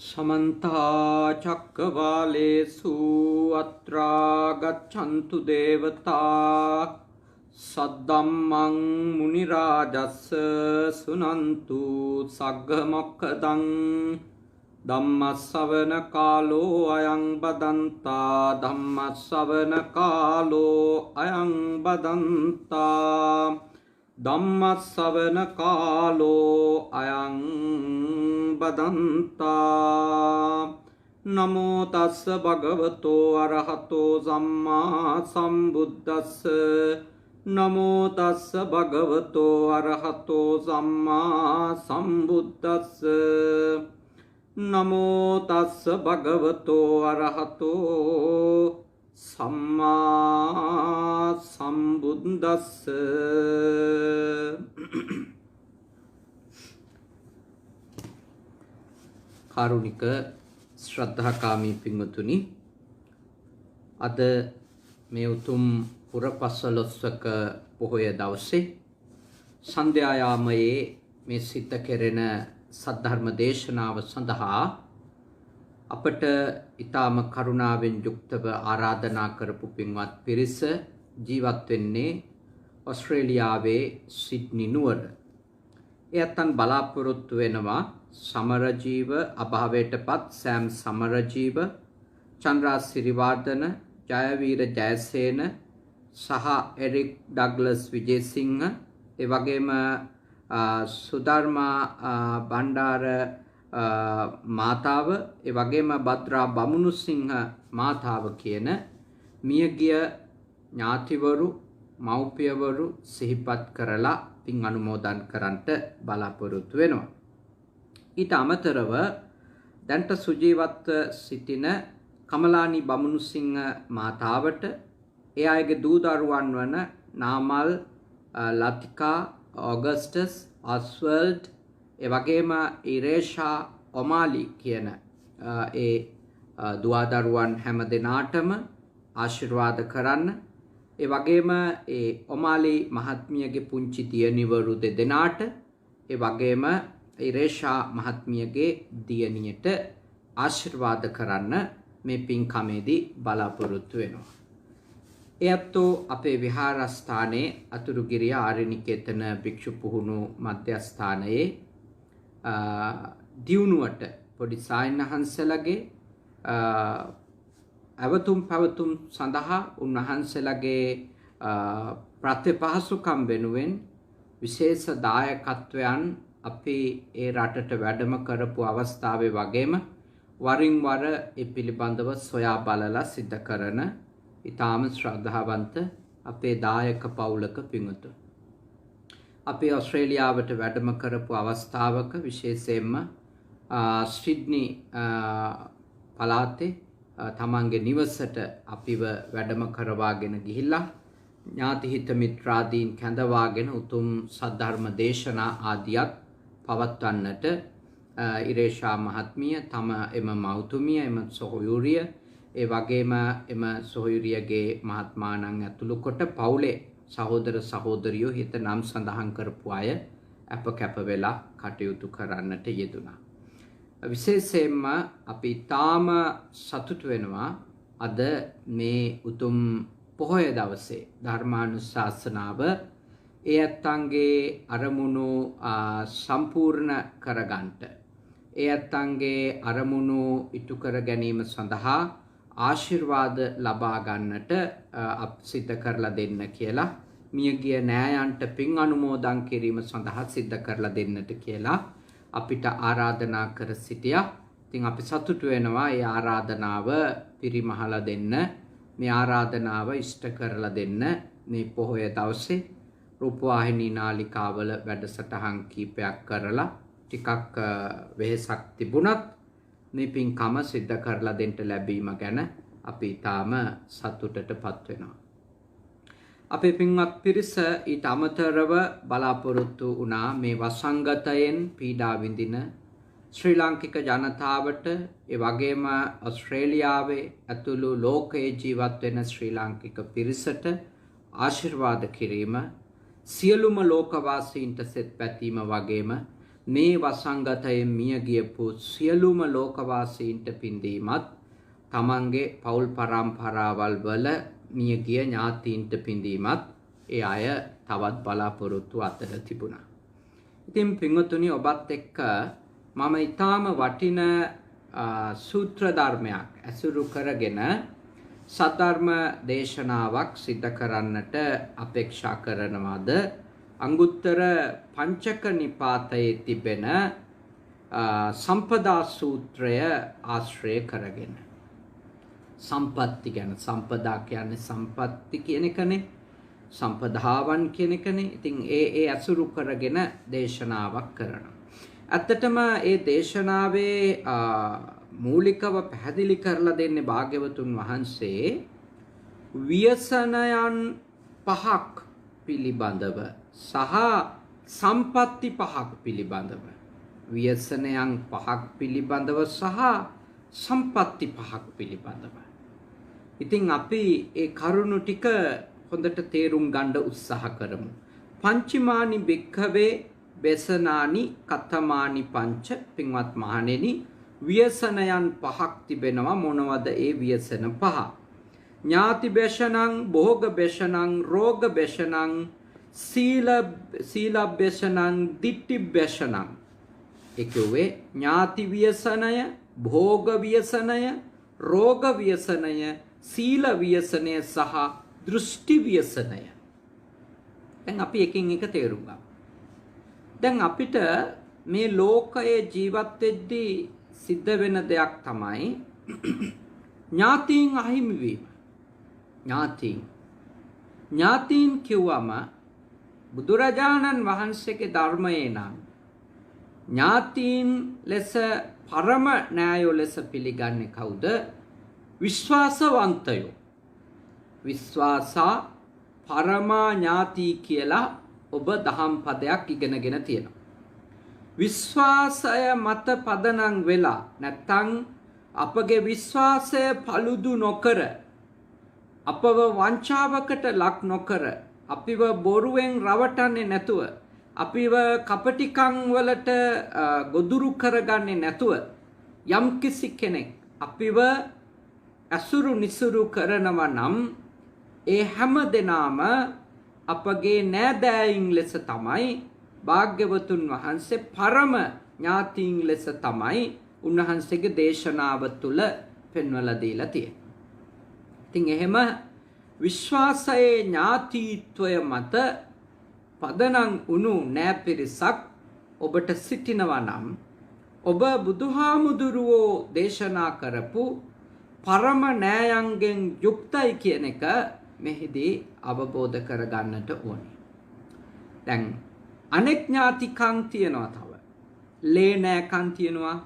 समन्ता चक्रवालेषु अत्रा गच्छन्तु देवता सद्धम्मं मुनिराजस्य शृण्वन्तु सग्गमोक्खदं धम्मश्रवण कालो अयं बदन्ता धम्मश्रवण कालो अयं बदन्ता धम्मश्रवण कालो अयं बदन्ता नमो तस्स भगवतो अरहतो सम्मा सम्बुद्धस्स नमो तस्स भगवतो अरहतो सम्मा सम्बुद्धस्स नमो तस्स भगवतो अरहतो सम्मा सम्बुद्धस्स කාරුණික ශ්‍රද්ධාකාමී පින්වතුනි අද මේ උතුම් පුරපසළොස්වක පොහොය දවසේ සන්ධ්‍යා යාමයේ මේ සිද්ධ කෙරෙන සද්ධර්ම දේශනාව සඳහා අපට ඊටාම කරුණාවෙන් යුක්තව ආරාධනා කරපු පින්වත් පිරිස ජීවත් වෙන්නේ ඕස්ට්‍රේලියාවේ සිඩ්නි නුවර. එයත්න් බලාපොරොත්තු වෙනවා සමරජීව අභාවයටපත් සෑම් සමරජීව චන්ද්‍රා සිරිවර්ධන ජයවීර ජයසේන සහ එරික් ඩග්ලස් විජේසිංහ ඒ වගේම සුධර්මා බණ්ඩාර මාතාව ඒ වගේම බද්‍රා බමුණුසිංහ මාතාව කියන මියගිය ඥාතිවරු මව්පියවරු සිහිපත් කරලා පින් අනුමෝදන් කරන්නට බලාපොරොත්තු වෙනවා. ඊට අමතරව දැන්ට සුජීවත්ව සිටින කමලානි බමුණුසිංහ මාතාවට ඒ අයගේ දූ දරුවන් වන නාමල් ලතිකා ඔගස්ටස් ඔස්වල්ඩ් ඒ වගේම ඉරේෂා ඔමාලි කියන ඒ දුවදරුවන් හැම දෙනාටම ආශිර්වාද කරන්න. ඒ වගේම ඒ ඔමාලි මහත්මියගේ පුංචි දියණිවරු දෙදෙනාට ඒ වගේම ඉරේෂා මහත්මියගේ දියණියට ආශිර්වාද කරන්න මේ පින්කමේදී බලාපොරොත්තු වෙනවා. එයත්ෝ අපේ විහාරස්ථානයේ අතුරුගිරිය ආරණ්‍යකේතන භික්ෂු පුහුණු මධ්‍යස්ථානයේ දියුණුවට පොඩි සායනහන්සලගේ අවතුම් පැවතුම් සඳහා උන්වහන්සේලාගේ ප්‍රතිපහසුකම් වෙනුවෙන් විශේෂ දායකත්වයන් අපි ඒ රටට වැඩම කරපු අවස්ථාවේ වගේම වරින් වර ඒ පිළිබඳව සොයා බලලා සිද්ධ කරන ඊටාම ශ්‍රද්ධාවන්ත අපේ දායක පවුලක පින්වතුන්. අපි ඕස්ට්‍රේලියාවට වැඩම කරපු අවස්ථාවක විශේෂයෙන්ම සිඩ්නි පළාතේ තමන්ගේ නිවසට අපිව වැඩම කරවාගෙන ගිහිල්ලා ඥාති හිත මිත්‍රාදීන් කැඳවාගෙන උතුම් සද්ධර්ම දේශනා ආදියක් පවත්වන්නට ඉරේෂා මහත්මිය තම එම මෞතුමිය එම සොහොයුරිය ඒ වගේම එම සොහොයුරියගේ මහත්මාණන් ඇතුළු කොට පවුලේ සහෝදර සහෝදරියෝ හිත නම් සඳහන් කරපු අය අප කැප වෙලා කටයුතු කරන්නට යෙදුණා. විශේෂයෙන්ම අපි තාම සතුටු වෙනවා අද මේ උතුම් පොහොය දවසේ ධර්මානුශාසනාව ඒ ඇත්තන්ගේ අරමුණු සම්පූර්ණ කරගන්නට ඒ ඇත්තන්ගේ අරමුණු ඉටු කර ගැනීම සඳහා ආශිර්වාද ලබා ගන්නට සිද්ධ කරලා දෙන්න කියලා මියගිය නෑයන්ට පින් අනුමෝදන් කිරීම සඳහා සිද්ධ කරලා දෙන්නට කියලා අපිට ආරාධනා කර සිටියා. ඉතින් අපි සතුටු වෙනවා මේ ආරාධනාව පිරිමහලා දෙන්න මේ ආරාධනාව ඉෂ්ට කරලා දෙන්න මේ පොහොය දවසේ රූපවාහිනී නාලිකාවල වැඩසටහන් කීපයක් කරලා ටිකක් වෙහෙසක් තිබුණත් මේ පින්කම සිද්ධ කරලා දෙන්න ලැබීම ගැන අපි ඊටාම සතුටටපත් වෙනවා. අපේ පින්වත් පිරිස ඊට අමතරව බලාපොරොත්තු වුණා මේ වසංගතයෙන් පීඩා විඳින ශ්‍රී ලාංකික ජනතාවට ඒ වගේම ඕස්ට්‍රේලියාවේ ඇතුළු ලෝකයේ ජීවත් වෙන ශ්‍රී ලාංකික පිරිසට ආශිර්වාද කිරීම සියලුම ලෝකවාසීන්ට සෙත් පැතීම වගේම මේ වසංගතයෙන් මිය ගියපු සියලුම ලෝකවාසීන්ට පින්දීමත් තමන්ගේ පවුල් පරම්පරාවල් වල මිය ගිය ඥාතීන්ට පින්දීමත් ඒ අය තවත් බලාපොරොත්තු අතර තිබුණා. ඉතින් පින්වතුනි ඔබත් එක්ක මම ඊටාම වටින සූත්‍ර ධර්මයක් ඇසුරු කරගෙන සද්ධර්ම දේශනාවක් සිදු කරන්නට අපේක්ෂා කරනවාද අංගුත්තර පංචක නිපාතයේ තිබෙන සම්පදා සූත්‍රය ආශ්‍රය කරගෙන. සම්පත්ති ගැන සම්පදා කියන්නේ සම්පත්ති කියන එකනේ, සම්පදාවන් කියන එකනේ. ඉතින් ඒ අසුරු කරගෙන දේශනාවක් කරනවා. ඇත්තටම ඒ දේශනාවේ මූලිකව පැහැදිලි කරලා දෙන්නේ භාග්‍යවතුන් වහන්සේ ව්‍යසනයන් පහක් පිළිබඳව සහ සම්පatti පහක් පිළිබඳව. ව්‍යසනයන් පහක් පිළිබඳව සහ සම්පatti පහක් පිළිබඳව. ඉතින් අපි ඒ කරුණු ටික හොඳට තේරුම් ගන්න උත්සාහ කරමු. පංචමානි භික්ඛවේ ව්‍යසනානි කතමානි පංච. පින්වත් මහණෙනි, ව්‍යසනයන් පහක් තිබෙනවා. මොනවද ඒ ව්‍යසන පහ? ඥාති ව්‍යසනං, භෝග ව්‍යසනං, රෝග ව්‍යසනං, සීල ව්‍යසනං, ditthi ව්‍යසනං. ඒ කියන්නේ ඥාති ව්‍යසනය, භෝග ව්‍යසනය, රෝග ව්‍යසනය, සීල ව්‍යසනය සහ දෘෂ්ටි ව්‍යසනය. දැන් අපි එකින් එක තේරුම් ගමු. දැන් අපිට මේ ලෝකයේ ජීවත් වෙද්දී සිද්ධ වෙන දෙයක් තමයි ඥාතීන් අහිමි වීම. ඥාතීන් කිව්වම බුදුරජාණන් වහන්සේගේ ධර්මයේ නම් ඥාතීන් ලෙස පරම න්‍යායෝ ලෙස පිළිගන්නේ කවුද? විශ්වාසවන්තයෝ. විශ්වාසා පරමා ඥාති කියලා ඔබ දහම් පදයක් ඉගෙනගෙන තියෙනවා. විශ්වාසය මත පදනම් වෙලා නැත්තම් අපගේ විශ්වාසය paludu නොකර, අපව වංචාවකට ලක් නොකර, අපිව බොරුවෙන් රවටන්නේ නැතුව, අපිව කපටිකම් වලට ගොදුරු කරගන්නේ නැතුව යම් කිසි කෙනෙක් අපිව අසුරු නිසුරු කරනවා නම් ඒ හැම දෙනාම අපගේ නෑදෑයින් ලෙස තමයි භාග්‍යවතුන් වහන්සේ පරම ඥාතීන් ලෙස තමයි උන්වහන්සේගේ දේශනාව තුළ පෙන්වලා දීලා තියෙන්නේ. ඉතින් එහෙම විශ්වාසයේ ඥාතීත්වය මත පදනම් වුණු නෑ පිරිසක් ඔබට සිටිනවා නම් ඔබ බුදුහාමුදුරුවෝ දේශනා කරපු පරම නෑයන්ගෙන් යුක්තයි කියන එක මෙහිදී අවබෝධ කරගන්නට ඕනේ. දැන් අනෙක් ඥාතිකම් තියනවා. තව ලේ නෑකම් තියනවා.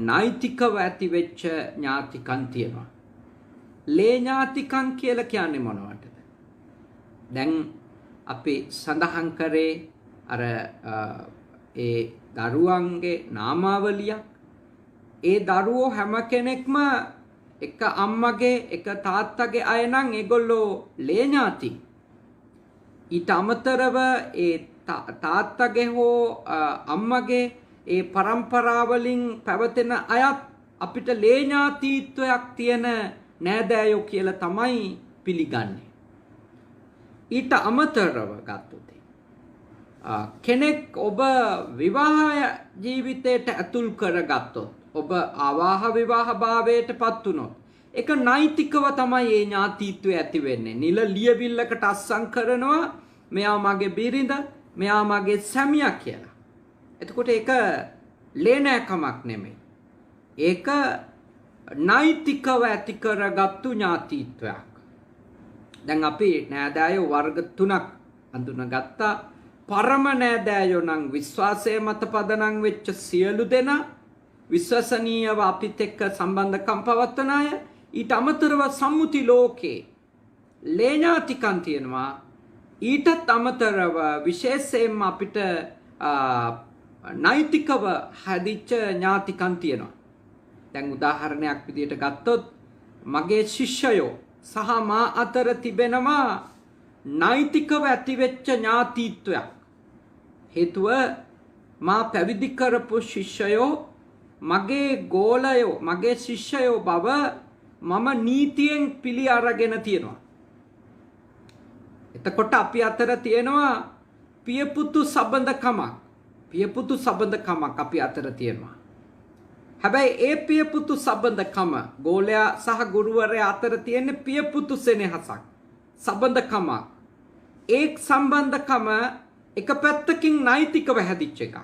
නෛතිකව ඇති වෙච්ච ඥාතිකම් තියනවා. ලේ ඥාතිකම් කියලා කියන්නේ මොනවටද? දැන් අපි සඳහන් කරේ අර ඒ දරුවන්ගේ නාමාවලියක්. ඒ දරුවෝ හැම කෙනෙක්ම එක අම්මගේ එක තාත්තගේ අය නම් ඒගොල්ලෝ ලේ ඥාති. ඊට අමතරව ඒ තාත්තගේ හෝ අම්මගේ ඒ පරම්පරාවලින් පැවතෙන අයත් අපිට ලේ ඥාතිත්වයක් තියෙන නෑදෑයෝ කියලා තමයි පිළිගන්නේ. ඊට අමතරව ගත්තොත් කෙනෙක් ඔබ විවාහ ජීවිතයට ඇතුල් කරගත්තොත්, ඔබ ආවාහ විවාහ භාවයට පත් වුණොත්, ඒක නෛතිකව තමයි මේ ඥාතිත්වය ඇති වෙන්නේ. නිල ලියවිල්ලකට අස්සම් කරනවා මෙයා මගේ බිරිඳ, මෙයා මගේ සැමියා කියලා. එතකොට ඒක ලේනෑකමක් නෙමෙයි. ඒක නෛතිකව ඇති කරගත්තු ඥාතිත්වයක්. දැන් අපි නෑදෑයෝ වර්ග තුනක් අඳුනගත්තා. පරම නෑදෑයෝ නම් විශ්වාසය මත පදනම් වෙච්ච සියලු දෙනා, විශ්වසනීයව අපිත් එක්ක සම්බන්ධකම් පවත්වන අය. ඊට අමතරව සම්මුති ලෝකේ ලේ ඥාතිකම් තියෙනවා. ඊටත් අමතරව විශේෂයෙන්ම අපිට නෛතිකව හැදිච්ච ඥාතිකම් තියෙනවා. දැන් උදාහරණයක් විදිහට ගත්තොත් මගේ ශිෂ්‍යයෝ සහ මා අතර තිබෙනවා නෛතිකව ඇතිවෙච්ච ඥාතිත්වයක්. හේතුව මා පැවිදි කරපු ශිෂ්‍යයෝ මගේ ගෝලයෝ මගේ ශිෂ්‍යයෝ බව මම නීතියෙන් පිළි අරගෙන තියෙනවා. එතකොට අපි අතර තියෙනවා පියපුතු සබඳකමක් අපි අතර තියෙනවා. හැබැයි ඒ පියපුතු සබඳකම ගෝලයා සහ ගුරුවරයා අතර තියෙන පියපුතු සෙනෙහසක් සබඳකමක්. ඒ සම්බන්ධකම එක පැත්තකින් නෛතිකව හැදිච්ච එකක්.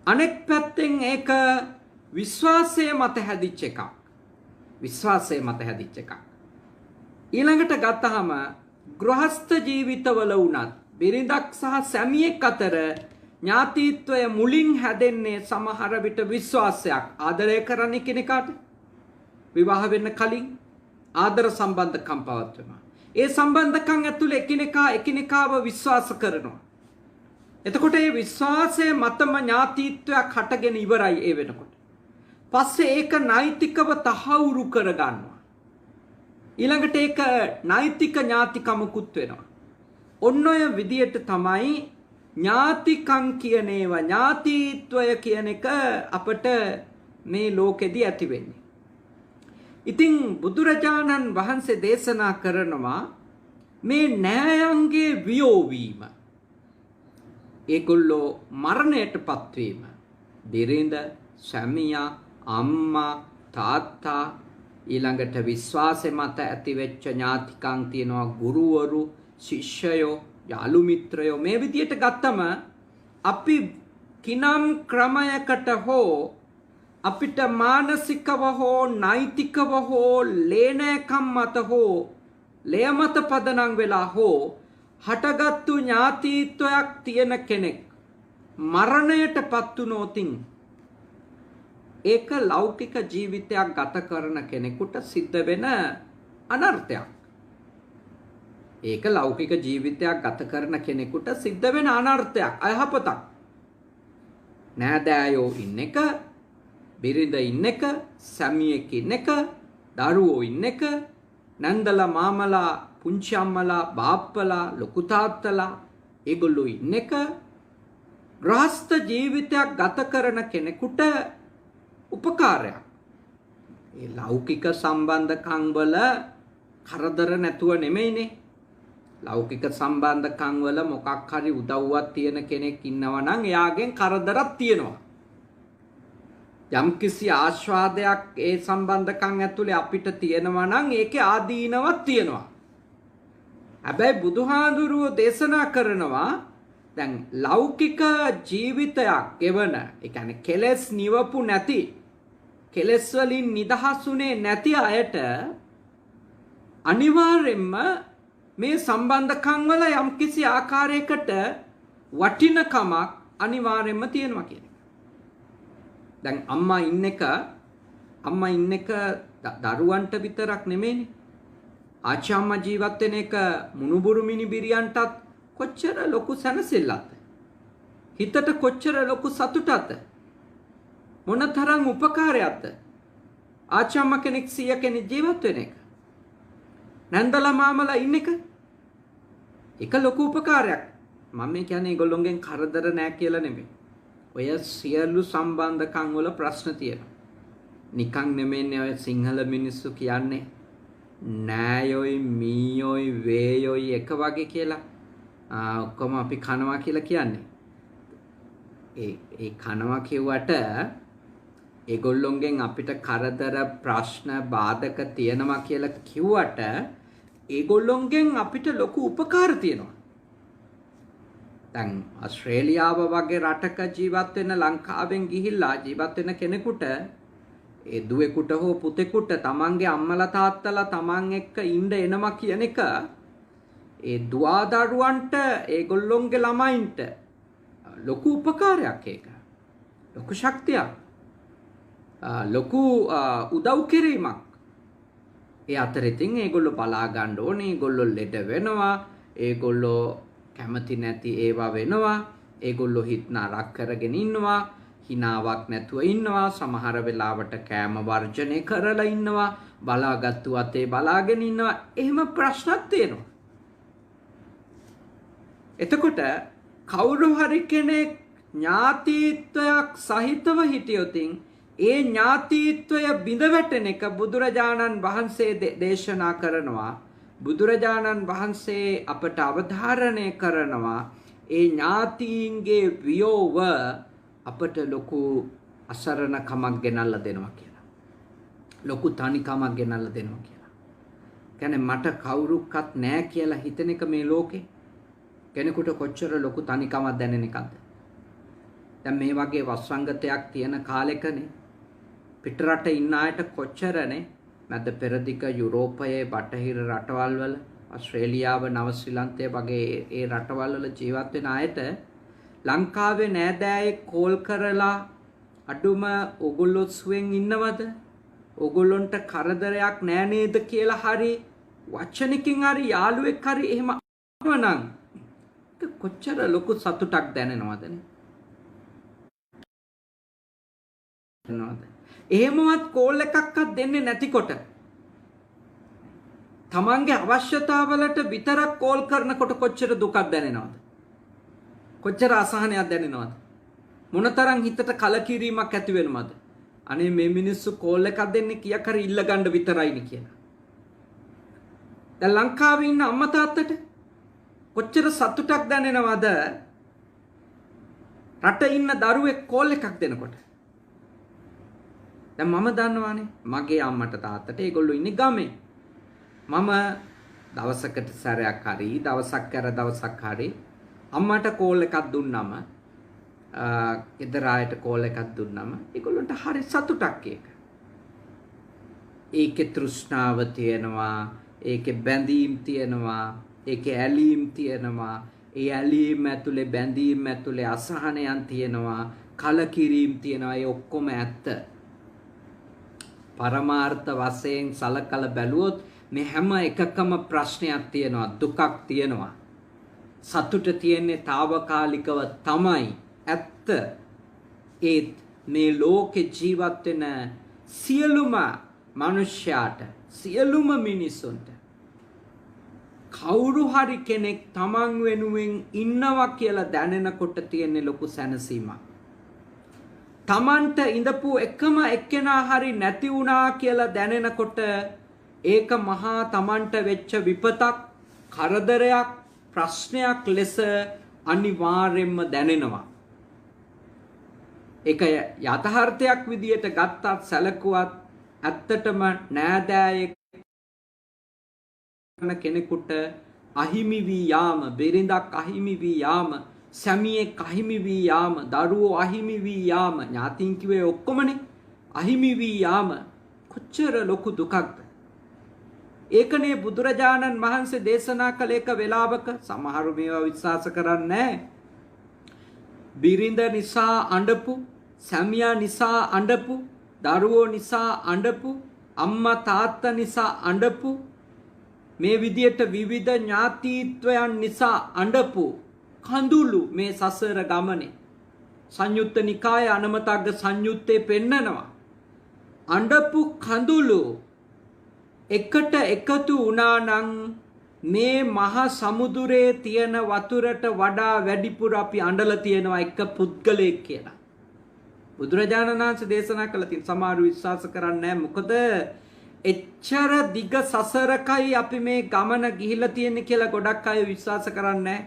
අනෙක් පැත්තෙන් ඒක විශ්වාසය මත හැදිච්ච එකක්. ඊළඟට ගත්තහම ගෘහස්ත ජීවිතවල වුණත් බිරිඳක් සහ සැමියෙක් අතර ඥාතිත්වය මුලින් හැදෙන්නේ සමහර විට විශ්වාසයක්. ආදරය කරන්නේ කෙනෙකුට විවාහ වෙන්න කලින් ආදර සම්බන්ධකම් පවත්වනවා. ඒ සම්බන්ධකම් ඇතුළේ එකිනෙකාව විශ්වාස කරනවා. එතකොට මේ විශ්වාසය මතම ඥාතිත්වයක් හටගෙන ඉවරයි ඒ වෙනකොට. පස්සේ ඒක නෛතිකව තහවුරු කරගන්නවා. ඊළඟට ඒක නෛතික ඥාතිකමකුත් වෙනවා. ඔන්න ඔය විදියට තමයි ඥාතිකම් කියන ඒවා ඥාතිත්වය කියන එක අපට මේ ලෝකෙදී ඇති වෙන්නේ. ඉතින් බුදුරජාණන් වහන්සේ දේශනා කරනවා මේ නෑයන්ගේ වියෝවීම ඒගොල්ලෝ මරණයට පත්වීම බිරිඳ සැමියා අම්මා තාත්තා ඊළඟට විශ්වාසය මත ඇතිවෙච්ච ඥාතිකම් තියෙනවා ගුරුවරු ශිෂ්‍යයෝ යාළු මිත්‍රයෝ මේ විදියට ගත්තම අපි කිනම් ක්‍රමයකට හෝ අපිට මානසිකව හෝ නෛතිකව හෝ ලේනෑකම් මත හෝ ලේ මත පදනම් වෙලා හෝ හටගත්තු ඥාතිත්වයක් තියෙන කෙනෙක් මරණයට පත් වුණොතින් ඒක ලෞකික ජීවිතයක් ගත කරන කෙනෙකුට සිද්ධ වෙන අනර්ථයක්. ඒක ලෞකික ජීවිතයක් ගත කරන කෙනෙකුට සිද්ධ වෙන අනර්ථයක් අයහපතක්. නෑදෑයෝ ඉන්න එක බිරිඳ ඉන්න එක සැමියෙක් ඉන්න එක දරුවෝ ඉන්න එක නන්දලා මාමලා පුංචි අම්මලා බාප්පලා ලොකු තාත්තලා ඒගොල්ලෝ ඉන්න එක ග්‍රහස්ත ජීවිතයක් ගත කරන කෙනෙකුට උපකාරයක්. ඒ ලෞකික සම්බන්ධකම් වල කරදර නැතුව නෙමෙයිනේ. ලෞකික සම්බන්ධකම් වල මොකක් හරි උදව්වක් තියෙන කෙනෙක් ඉන්නවා නම් එයාගෙන් කරදරක් තියෙනවා. යම්කිසි ආස්වාදයක් ඒ සම්බන්ධකම් ඇතුලේ අපිට තියෙනවා නම් ඒකේ ආදීනවක් තියෙනවා. හැබැයි බුදුහාඳුරුවෝ දේශනා කරනවා දැන් ලෞකික ජීවිතයක් ගෙවන ඒ කියන්නේ කෙලෙස් නිවපු නැති කෙලෙස් වලින් නිදහසුනේ නැති අයට අනිවාර්යෙන්ම මේ සම්බන්ධකම් වල යම්කිසි ආකාරයකට වටිනකමක් අනිවාර්යෙන්ම තියෙනවා කියන එක. දැන් අම්මා ඉන්න එක දරුවන්ට විතරක් නෙමෙයිනේ. ආච්චි අම්මා ජීවත් වෙන එක මුණුබුරු මිනිබිරියන්ටත් කොච්චර ලොකු සැනසෙල්ලක්ද? හිතට කොච්චර ලොකු සතුටක්ද? මොනතරම් උපකාරයක්ද? ආච්චි අම්මා කෙනෙක් 100 කෙනෙක් ජීවත් වෙන එක. නන්දලා මාමලා ඉන්න එක. ඒක ලොකු උපකාරයක්. මම කියන්නේ ඒගොල්ලොන්ගෙන් කරදර නෑ කියලා නෙමෙයි. ඔය සියලු සම්බන්ධකම් වල ප්‍රශ්න තියෙනවා. නිකන් නෙමෙයිනේ ඔය සිංහල මිනිස්සු කියන්නේ නෑයොයි මීයොයි වේයොයි එක වගේ කියලා. ඔක්කොම අපි කනවා කියලා කියන්නේ. ඒ කනවා කියුවට ඒගොල්ලොන්ගෙන් අපිට කරදර ප්‍රශ්න බාධක තියෙනවා කියලා කිව්වට ඒගොල්ලොන්ගෙන් අපිට ලොකු උපකාර තියෙනවා. දැන් ඕස්ට්‍රේලියාව වගේ රටක ජීවත් වෙන ලංකාවෙන් ගිහිල්ලා ජීවත් වෙන කෙනෙකුට ඒ දුවෙකුට හෝ පුතෙකුට තමන්ගේ අම්මලා තාත්තලා තමන් එක්ක ඉන්න එනවා කියන එක ඒ දුවදරුවන්ට ඒගොල්ලොන්ගේ ළමයින්ට ලොකු උපකාරයක් ඒක. ලොකු ශක්තියක්. ලොකු උදව් කිරීමක්. ඒ අතරින් ඒගොල්ලෝ බලා ගන්න ඕනේ. ඒගොල්ලෝ ලෙඩ වෙනවා. ඒගොල්ලෝ කැමති නැති ඒවා වෙනවා. ඒගොල්ලෝ හිත නරක කරගෙන ඉන්නවා. හිනාවක් නැතුව ඉන්නවා. සමහර වෙලාවට කෑම වර්ජනය කරලා ඉන්නවා. බලාගත්තු අතේ බලාගෙන ඉන්නවා. එහෙම ප්‍රශ්නක් තියෙනවා. එතකොට කවුරු හරි කෙනෙක් ඥාතිත්වයක් සහිතව හිටියොතින් ඒ ඥාතිත්වය බිඳ වැටෙන එක බුදුරජාණන් වහන්සේ දේශනා කරනවා. බුදුරජාණන් වහන්සේ අපට අවධාරණය කරනවා ඒ ඥාතීන්ගේ වියෝව අපට ලොකු අසරණකමක් ගෙනල්ලා දෙනවා කියලා. ලොකු තනිකමක් ගෙනල්ලා දෙනවා කියලා. කියන්නේ මට කවුරුක්වත් නැහැ කියලා හිතන එක මේ ලෝකේ කෙනෙකුට කොච්චර ලොකු තනිකමක් දැනෙන එකක්ද? දැන් මේ වගේ වස්සංගතයක් තියෙන කාලෙකනේ පිටරට ඉන්න අයට කොච්චරනේ මැද පෙරදිග යුරෝපයේ බටහිර රටවල් වල ඕස්ට්‍රේලියාව නව ශ්‍රී වගේ ඒ රටවල් වල ජීවත් වෙන අයට ලංකාවේ නෑදෑයෙක් කෝල් කරලා අඩුම ඔගොල්ලෝ සුවෙන් ඉන්නවද? ඔගොල්ලොන්ට කරදරයක් නෑ නේද කියලා හරි වචනකින් හරි යාළුවෙක් හරි එහෙම අහනනම් කොච්චර ලොකු සතුටක් දැනෙනවදනේ. එහෙමවත් කෝල් එකක්වත් දෙන්නේ නැතිකොට තමන්ගේ අවශ්‍යතාවලට විතරක් කෝල් කරනකොට කොච්චර දුකක් දැනෙනවද? කොච්චර අසහනයක් දැනෙනවද? මොනතරම් හිතට කලකිරීමක් ඇති වෙනවද? අනේ මේ මිනිස්සු කෝල් එකක් දෙන්නේ කීයක් හරි ඉල්ල ගන්න විතරයිනේ කියලා. දැන් ලංකාවේ ඉන්න අම්මා තාත්තට කොච්චර සතුටක් දැනෙනවද? රට ඉන්න දරුවෙක් කෝල් එකක් දෙනකොට. දැන් මම දන්නවානේ මගේ අම්මට තාත්තට ඒගොල්ලෝ ඉන්නේ ගමේ. මම දවසකට සැරයක් හරි දවසක් කර දවසක් හරි අම්මට කෝල් එකක් දුන්නම ගෙදර ආයට කෝල් එකක් දුන්නම ඒගොල්ලන්ට හරි සතුටක් ඒක. ඒකේ තෘෂ්ණාව තියෙනවා, ඒකේ බැඳීම් තියෙනවා, ඒකේ ඇලීම් තියෙනවා. ඒ ඇලීම් ඇතුලේ බැඳීම් ඇතුලේ අසහනයන් තියෙනවා, කලකිරීම තියෙනවා. ඒ ඔක්කොම ඇත්ත. පරමාර්ථ වශයෙන් සලකලා බැලුවොත් මේ හැම එකකම ප්‍රශ්නයක් තියෙනවා, දුකක් තියෙනවා. සතුට තියෙන්නේ తాවකාලිකව තමයි. ඇත්ත. ඒත් මේ ලෝකේ ජීවත් වෙන සියලුම මනුෂ්‍යයාට, සියලුම මිනිසුන්ට කවුරු හරි කෙනෙක් තමන් වෙනුවෙන් ඉන්නවා කියලා දැනෙනකොට තියෙන ලොකු සැනසීමක්. තමන්ට ඉඳපු එකම එක්කෙනා හරි නැති වුණා කියලා දැනෙනකොට ඒක මහා තමන්ට වෙච්ච විපතක්, කරදරයක්, ප්‍රශ්නයක් ලෙස අනිවාර්යෙන්ම දැනෙනවා. ඒක යථාර්ථයක් විදියට ගත්තත් සැලකුවත් ඇත්තටම නෑදෑයෙක් කෙනෙකුට අහිමි වී යාම, බිරිඳක් අහිමි වී යාම, සැමියෙක් අහිමි වී යාම, දරුවෝ අහිමි වී යාම, ඥාතීන් කිව්වේ ඔක්කොමනේ අහිමි වී යාම කොච්චර ලොකු දුකක්ද? ඒකනේ බුදුරජාණන් වහන්සේ දේශනා කළ එක වෙලාවක සමහරු මේවා විශ්වාස කරන්නේ නැහැ. බිරිඳ නිසා අඬපු, සැමියා නිසා අඬපු, දරුවෝ නිසා අඬපු, අම්මා තාත්තා නිසා අඬපු, මේ විදියට විවිධ ඥාතීත්වයන් නිසා අඬපු කඳුළු මේ සසර ගමනේ සංයුත්ත නිකායේ අනමතග්ග සංයුත්තේ පෙන්නනවා. අඬපු කඳුළු එකට එකතු වුණා නම් මේ මහා සමුදුරේ තියෙන වතුරට වඩා වැඩිපුර අපි අඬලා තියෙනවා එක පුද්ගලයෙක් කියලා. බුදුරජාණන් වහන්සේ දේශනා කළ තියෙන සමහර විශ්වාස කරන්නේ නැහැ. මොකද එච්චර දිග සසරකයි අපි මේ ගමන ගිහිලා තියෙන්නේ කියලා ගොඩක් අය විශ්වාස කරන්නේ නැහැ.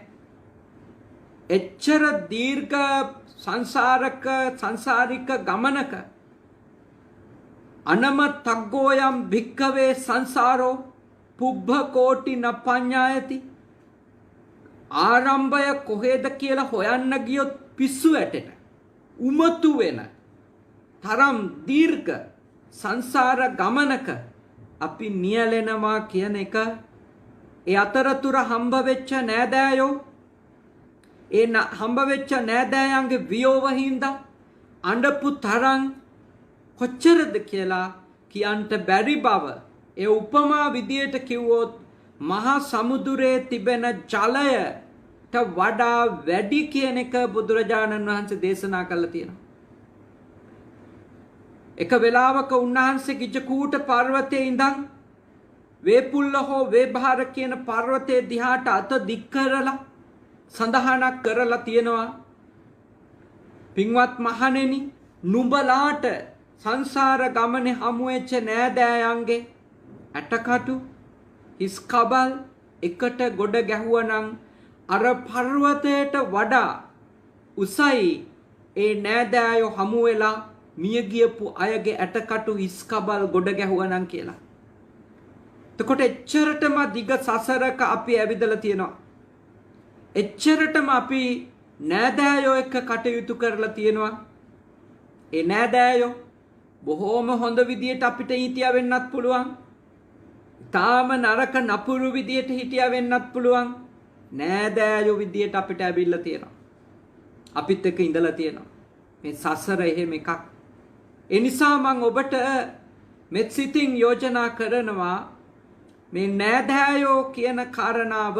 එච්චර දීර්ඝ සංසාරික ගමනක අනමතග්ගෝයම් භික්ඛවේ සංසාරෝ පුබ්බ කෝටි නපඤ්ඤායති. ආරම්භය කොහෙද කියලා හොයන්න ගියොත් පිස්සු ඇටට උමතු වෙන තරම් දීර්ඝ සංසාර ගමනක අපි නියැලෙනවා කියන එක. ඒ අතරතුර හම්බ වෙච්ච නෑදෑයෝ, ඒ හම්බ වෙච්ච නෑදෑයන්ගේ වියෝව හින්දා අඬපු තරම් කොච්චරද කියලා කියන්ට බැරි බව. ඒ උපමා විදියට කිව්වොත් මහා සමුදුරේ තිබෙන ජලයට වඩා වැඩි කියන එක බුදුරජාණන් වහන්සේ දේශනා කළා තියෙනවා. එක වෙලාවක උන්වහන්සේ ගිජ්ජකූට පර්වතයේ ඉඳන් වේපුල්ල හෝ වේභාර කියන පර්වතයේ දිහාට අත දික් කරලා සඳහනක් කරලා තියෙනවා. පින්වත් මහණෙනි නුඹලාට සංසාර ගමනේ හමු වෙච්ච නෑදෑයන්ගේ ඇටකටු හිස් කබල් එකට ගොඩ ගැහුවනම් අර පර්වතයට වඩා උසයි ඒ නෑදෑයෝ හමු වෙලා මිය ගියපු අයගේ ඇටකටු හිස් කබල් ගොඩ ගැහුවනම් කියලා. එතකොට එච්චරටම දිග සසරක අපි ඇවිදලා තියෙනවා. එච්චරටම අපි නෑදෑයෝ එක්ක කටයුතු කරලා තියෙනවා. ඒ නෑදෑයෝ බොහෝම හොඳ විදියට අපිට හිටියා වෙන්නත් පුළුවන්. තාම නරක නපුරු විදියට හිටියා වෙන්නත් පුළුවන්. නෑදෑයෝ විදියට අපිට ඇවිල්ලා තියෙනවා. අපිත් එක්ක ඉඳලා තියෙනවා. මේ සසර එහෙම එකක්. ඒ නිසා මම ඔබට මෙත් සිතින් යෝජනා කරනවා මේ නෑදෑයෝ කියන කාරණාව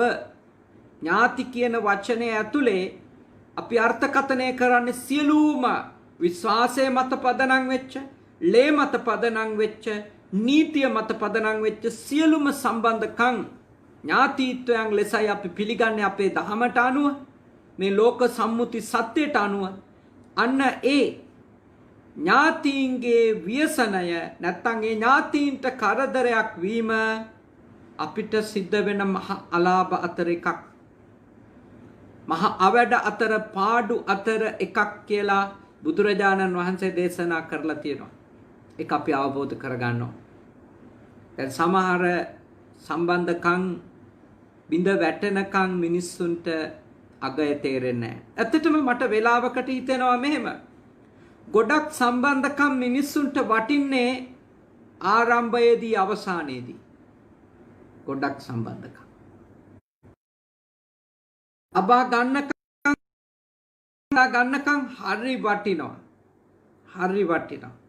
ඥාති කියන වචනේ ඇතුලේ අපි අර්ථකථනය කරන්නේ සියලුම විශ්වාසය මත පදනම් වෙච්ච, ලේ මත පදනම් වෙච්ච, නීතිය මත පදනම් වෙච්ච සියලුම සම්බන්ධකම් ඥාතිත්වයන් ලෙසයි අපි පිළිගන්නේ අපේ දහමට අනුව, මේ ලෝක සම්මුති සත්‍යයට අනුව. අන්න ඒ ඥාතීන්ගේ ව්‍යසනය නැත්තම් ඒ ඥාතීන්ට කරදරයක් වීම අපිට සිද්ධ වෙන මහ අලාභ අතර එකක්. මහ අවැඩ අතර පාඩු අතර එකක් කියලා බුදුරජාණන් වහන්සේ දේශනා කරලා තියෙනවා. ඒක අපි අවබෝධ කරගන්නවා. දැන් සමහර සම්බන්ධකම් බිඳ වැටෙනකම් මිනිස්සුන්ට අගය තේරෙන්නේ නැහැ. ඇත්තටම මට වෙලාවකට හිතෙනවා මෙහෙම. ගොඩක් සම්බන්ධකම් මිනිස්සුන්ට වටින්නේ ආරම්භයේදී අවසානයේදී. ගොඩක් සම්බන්ධකම් අබා ගන්නකම් හරි වටිනවා. හරි වටිනවා.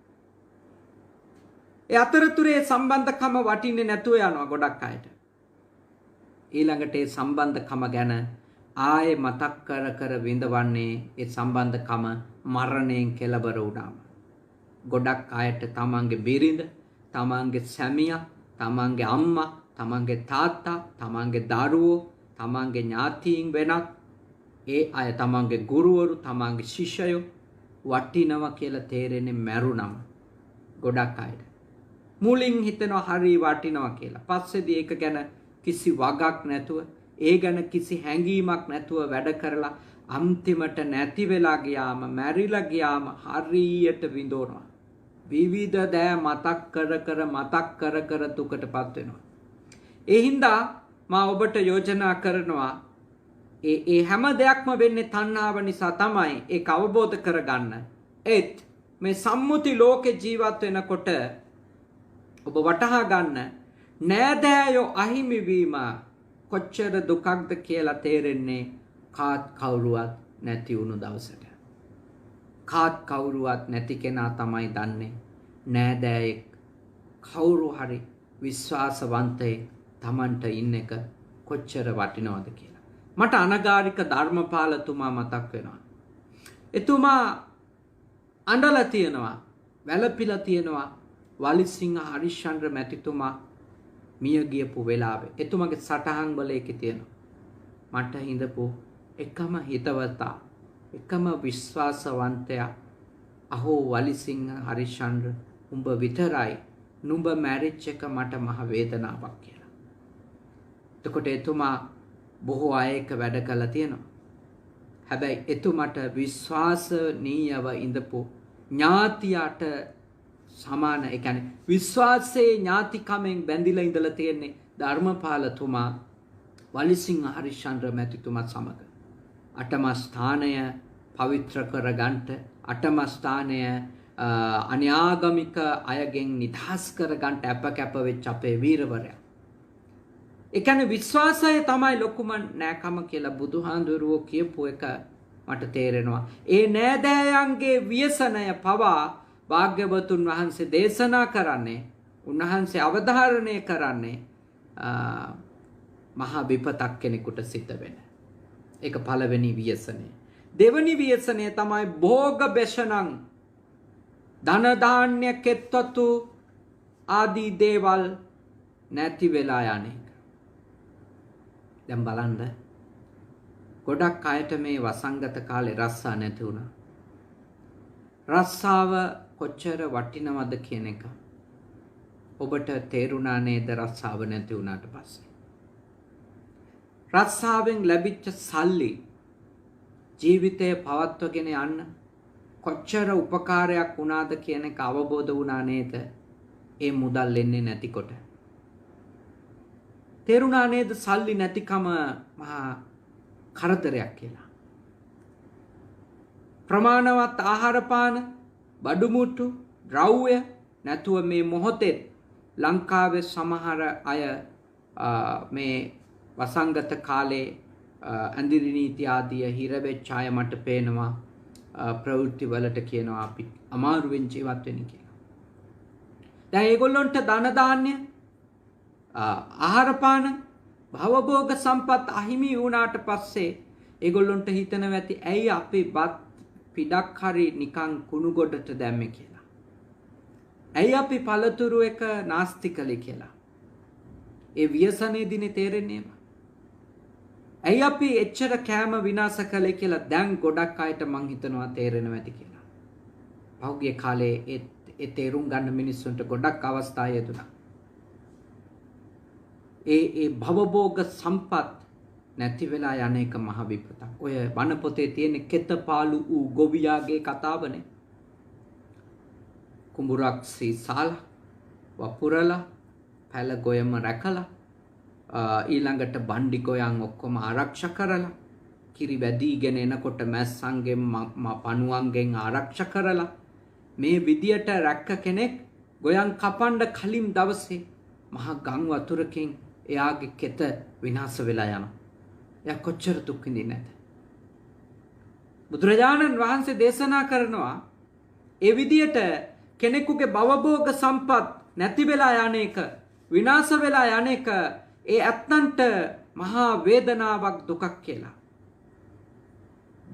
ඒ අතරතුරේ සම්බන්ධකම වටින්නේ නැතුව යනවා ගොඩක් අයට. ඊළඟට ඒ සම්බන්ධකම ගැන ආයේ මතක් කර කර විඳවන්නේ ඒ සම්බන්ධකම මරණයෙන් කෙලවර වුණාම. ගොඩක් අයට තමන්ගේ බිරිඳ, තමන්ගේ සැමියා, තමන්ගේ අම්මා, තමන්ගේ තාත්තා, තමන්ගේ දරුවෝ, තමන්ගේ ඥාතීන් වෙනත් ඒ අය, තමන්ගේ ගුරුවරු, තමන්ගේ ශිෂ්‍යයෝ වටිනවා කියලා තේරෙන්නේ මැරුණම. ගොඩක් අයට මුලින් හිතනවා හරි වටිනවා කියලා. පස්සේදී ඒක ගැන කිසි වගක් නැතුව, ඒ ගැන කිසි හැඟීමක් නැතුව වැඩ කරලා අන්තිමට නැති වෙලා ගියාම, මැරිලා ගියාම හරියට විඳවනවා. විවිධ දෑ මතක් කර කර දුකටපත් වෙනවා. ඒ හින්දා මා ඔබට යෝජනා කරනවා ඒ හැම දෙයක්ම වෙන්නේ තණ්හාව නිසා තමයි. ඒක අවබෝධ කරගන්න. ඒත් මේ සම්මුති ලෝකේ ජීවත් වෙනකොට ඔබ වටහා ගන්න නෑදෑයෝ අහිමි වීම කොච්චර දුකක්ද කියලා තේරෙන්නේ කාත් කවුරුවත් නැති වුණු දවසට. කාත් කවුරුවත් නැති කෙනා තමයි දන්නේ නෑදෑයෙක්, කවුරු හරි විශ්වාසවන්තයෙක් Tamanට ඉන්න එක කොච්චර වටිනවද කියලා. මට අනගාരിക ධර්මපාලතුමා මතක් වෙනවා. එතුමා අඬලා තියෙනවා, වැළපිලා තියෙනවා වලිසිංහ හරිශ්චන්ද්‍ර මැතිතුමා මිය ගියපු වෙලාවේ. එතුමාගේ සටහන් වල ඒකේ තියෙනවා මට හිඳපු එකම හිතවතා, එකම විශ්වාසවන්තයා, අහෝ වලිසිංහ හරිශ්චන්ද්‍ර, උඹ විතරයි, නුඹ මැරිච් එක මට මහ වේදනාවක් කියලා. එතකොට එතුමා බොහෝ අය එක්ක වැඩ කළා තියෙනවා. හැබැයි එතුමට විශ්වාසනීයව ඉඳපු ඥාතියට සමාන, ඒ කියන්නේ විශ්වාසයේ ඥාතිකමෙන් බැඳිලා ඉඳලා තියෙන්නේ ධර්මපාලතුමා වලිසිංහ හරිශ්චන්ද්‍ර මැතිතුමා සමග. අටම ස්ථානය පවිත්‍ර කරගන්නට, අටම ස්ථානය අන්‍යාගමික අයගෙන් නිදහස් කරගන්නට අප වෙච්ච අපේ වීරවරයා. ඒ කියන්නේ විශ්වාසය තමයි ලොකුම නෑකම කියලා බුදුහාඳුරුවෝ කියපු එක මට තේරෙනවා. ඒ නෑදෑයන්ගේ ව්‍යසනය පවා භාග්‍යවතුන් වහන්සේ දේශනා කරන්නේ, උන්වහන්සේ අවධාරණය කරන්නේ මහා විපතක් කෙනෙකුට සිද්ධ වෙන. ඒක පළවෙනි ව්‍යසනය. දෙවෙනි ව්‍යසනය තමයි භෝග බෙෂණං, ධන ධාන්‍ය කෙත්වතු ආදී දේවල් නැති වෙලා යන එක. දැන් බලන්න ගොඩක් අයට මේ වසංගත කාලේ රස්සා නැති වුණා. රස්සාව කොච්චර වටිනවද කියන එක ඔබට තේරුණා නේද රස්සාව නැති වුණාට පස්සේ? රස්සාවෙන් ලැබිච්ච සල්ලි ජීවිතය පවත්වගෙන යන්න කොච්චර උපකාරයක් වුණාද කියන එක අවබෝධ වුණා නේද? ඒ මුදල් එන්නේ නැතිකොට. තේරුණා නේද සල්ලි නැතිකම මහා කරදරයක් කියලා. ප්‍රමාණවත් ආහාර පාන, බඩු මුට්ටු, ද්‍රව්‍ය නැතුව මේ මොහොතේ ලංකාවේ සමහර අය මේ වසංගත කාලේ ඇඳිරි නීති ආදිය හිර වෙච්ච අය මට පේනවා ප්‍රවෘත්ති වලට කියනවා අපි අමාරුවෙන් ජීවත් වෙන්න කියලා. දැන් ඒගොල්ලන්ට ධන ධාන්‍ය ආහාර පාන භවභෝග සම්පත් අහිමි වුණාට පස්සේ ඒගොල්ලන්ට හිතනවා ඇති ඇයි අපි බත් පිටක් හරි නිකන් කුණු ගොඩට දැම්මේ කියලා. ඇයි අපි පළතුරු එක නාස්ති කළේ කියලා. ඒ ව්‍යසනයේදීනේ තේරෙන්නේ. ඇයි අපි එච්චර කෑම විනාශ කළේ කියලා දැන් ගොඩක් අයට මං හිතනවා තේරෙනවා ඇති කියලා. පහුගිය කාලේ ඒ තේරුම් ගන්න මිනිස්සුන්ට ගොඩක් අවස්ථා යෙදුණා. ඒ භවභෝග සම්පත් නැති වෙලා යන එක මහ විපතක්. ඔය වන පොතේ තියෙන කෙතපාලු වූ ගොවියාගේ කතාවනේ. කුඹුරක් සීසාල වපුරලා පැල ගොයම රැකලා ඊළඟට බණ්ඩි ගොයන් ඔක්කොම ආරක්ෂා කරලා කිරි වැදීගෙන එනකොට මැස්සන්ගෙන් පණුවන්ගෙන් ආරක්ෂා කරලා මේ විදියට රැක්ක කෙනෙක් ගොයන් කපන්න කලින් දවසේ මහා ගම් වතුරකින් එයාගේ කෙත විනාශ වෙලා යනවා. එයා කොච්චර දුක් විඳින්නේ නැද්ද? බුදුරජාණන් වහන්සේ දේශනා කරනවා ඒ විදියට කෙනෙකුගේ භවභෝග සම්පත් නැති වෙලා යන එක, විනාශ වෙලා යන එක ඒ ඇත්තන්ට මහා වේදනාවක් දුකක් කියලා.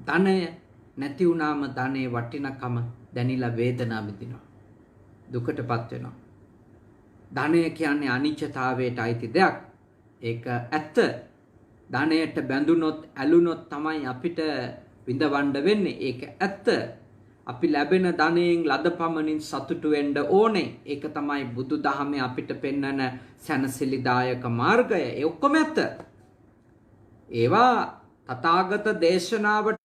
ධනය නැති වුණාම ධනේ වටිනකම දැනිලා වේදනාව විඳිනවා. දුකටපත් වෙනවා. ධනය කියන්නේ අනිත්‍යතාවයට අයිති දෙයක්. ඒක ඇත්ත. ධනයට බැඳුනොත් ඇලුනොත් තමයි අපිට විඳවන්න වෙන්නේ. ඒක ඇත්ත. අපි ලැබෙන ධනයෙන් ලද පමණින් සතුටු වෙන්න ඕනේ. ඒක තමයි බුදුදහමේ අපිට පෙන්වන සැනසෙලිදායක මාර්ගය. ඒ ඔක්කොම ඇත්ත. ඒවා තථාගත දේශනාවට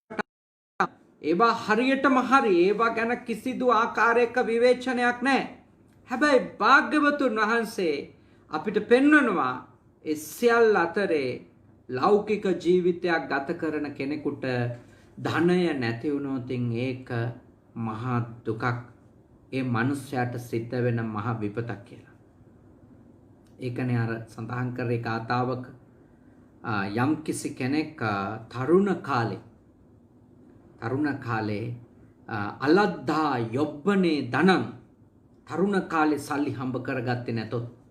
ඒවා හරියටම හරි. ඒවා ගැන කිසිදු ආකාරයක විවේචනයක් නැහැ. හැබැයි භාග්‍යවතුන් වහන්සේ අපිට පෙන්වනවා ඒ සියල්ල අතරේ ලෞකික ජීවිතයක් ගත කරන කෙනෙකුට ධනය නැති වුණොත් ඒක මහා දුකක්. ඒ මනුස්සයාට සිද්ධ වෙන මහා විපතක් කියලා. ඒකනේ අර සඳහන් කරේ කාතාවක යම් කිසි කෙනෙක් තරුණ කාලේ අලද්දා යොබ්බනේ ධනං තරුණ කාලේ සල්ලි හම්බ කරගත්තේ නැතොත්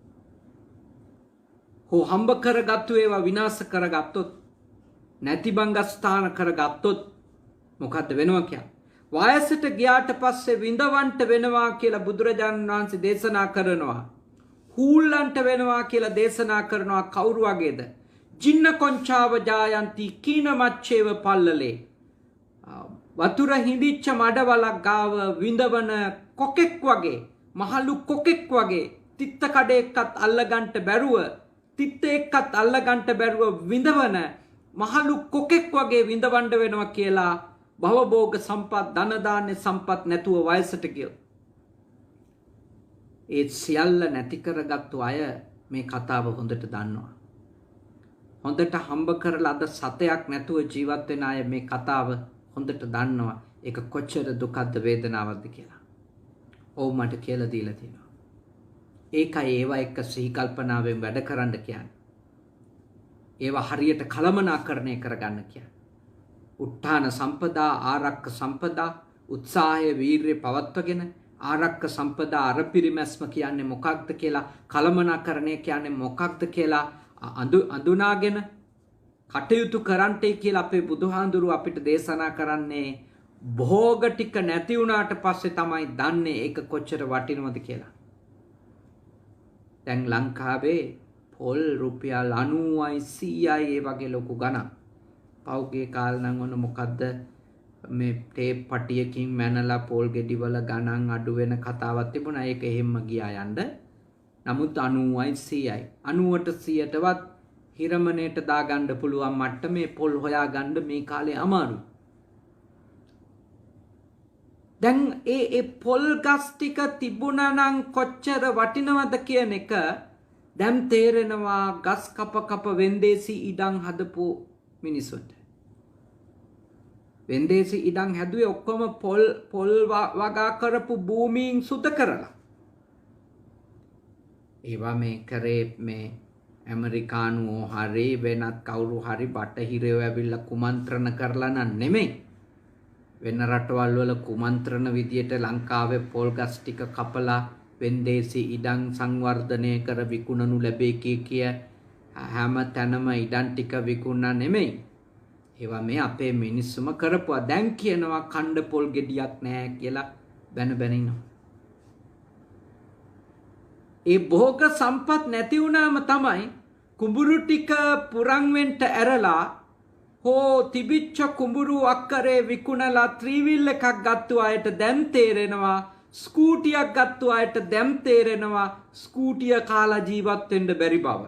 හෝ හම්බ කරගත්තු ඒවා විනාශ කරගත්තොත් නැති බංගස්ථාන කරගත්තොත් මොකද්ද වෙනවා කියන්නේ? වයසට ගියාට පස්සේ විඳවන්ට වෙනවා කියලා බුදුරජාණන් වහන්සේ දේශනා කරනවා. හූල්ලන්ට වෙනවා කියලා දේශනා කරනවා. කවුරු වගේද? ජින්න කොංචාව ජායන්ති කීන මච්චේව පල්ලලේ. වතුර හිඳිච්ච මඩවලක් ගාව විඳවන කොකෙක් වගේ, මහලු කොකෙක් වගේ තිත්ත කඩේක්වත් අල්ලගන්න බැරුව, තිත්ත එක්කත් අල්ලගන්න බැරුව විඳවන මහලු කොකෙක් වගේ විඳවන්න වෙනවා කියලා භවභෝග සම්පත්, ධන දාන්නේ සම්පත් නැතුව වයසට ගියොත්. ඒ සියල්ල නැති කරගත්තු අය මේ කතාව හොඳට දන්නවා. හොඳට හම්බ කරලා අද සතයක් නැතුව ජීවත් වෙන අය මේ කතාව හොඳට දන්නවා. ඒක කොච්චර දුකක්ද වේදනාවක්ද කියලා. ඔව් මට කියලා දීලා තියෙනවා. ඒකයි ඒවා එක්ක සිහි කල්පනාවෙන් වැඩ කරන්න කියන්නේ. ඒවා හරියට කළමනාකරණය කරගන්න කියන්නේ. උත්තාන සම්පදා, ආරක්ක සම්පදා, උත්සාහය, වීරිය පවත්වගෙන ආරක්ක සම්පදා අරපිරිමැස්ම කියන්නේ මොකක්ද කියලා, කළමනාකරණය කියන්නේ මොකක්ද කියලා අඳුනාගෙන කටයුතු කරන්නයි කියලා අපේ බුදුහාඳුරු අපිට දේශනා කරන්නේ. භෝග ටික නැති වුණාට පස්සේ තමයි දන්නේ ඒක කොච්චර වටිනවද කියලා. දැන් ලංකාවේ පොල් රුපියල් 90යි 100යි ඒ වගේ ලොකු ගණන්. පෞගේ කාල නම් ඔන්න මොකද්ද මේ ටේප් පටියකින් මැනලා පොල් ගෙඩි වල ගණන් අඩු වෙන කතාවක් තිබුණා. ඒක එහෙම ගියා යන්න. නමුත් 90යි 100යි 90ට 100ටවත් හිරමණයට දාගන්න පුළුවන් මට්ටමේ පොල් හොයාගන්න මේ කාලේ අමාරුයි. දැන් ඒ පොල් ගස් ටික තිබුණා නම් කොච්චර වටිනවද කියන එක දැන් තේරෙනවා ගස් කප වෙන්දේසි ඉඩම් හදපු මිනිසුන්ට. වෙන්දේසි ඉඩම් හැදුවේ ඔක්කොම පොල් වගා කරපු භූමීන් සුද්ධ කරලා. ඒවා මේ කරේ මේ ඇමරිකානුවෝ හරි වෙනත් කවුරු හරි බටහිරයෝ ඇවිල්ලා කුමන්ත්‍රණ කරලා නම් නෙමෙයි. වෙන රටවල් වල කුමන්ත්‍රණ විදියට ලංකාවේ පොල් ගස් ටික කපලා වෙන්දේසි ඉඩම් සංවර්ධනය කර විකුණනු ලැබේ කිය හැම තැනම ඉඩම් ටික විකුණනා නෙමෙයි. ඒවා මේ අපේ මිනිස්සුම කරපුවා. දැන් කියනවා කණ්ඩ පොල් ගෙඩියක් නැහැ කියලා බැන ඉනවා. ඒ භෝග සම්පත් නැති වුණාම තමයි කුඹුරු ටික පුරන් වෙන්න ඇරලා හෝ තිබිච්ච කුඹුරු අක්කරේ විකුණලා ත්‍රිවිල් එකක් ගත්තු අයට දැන් තේරෙනවා, ස්කූටියක් ගත්තු අයට දැන් තේරෙනවා ස්කූටිය කාලා ජීවත් වෙන්න බැරි බව.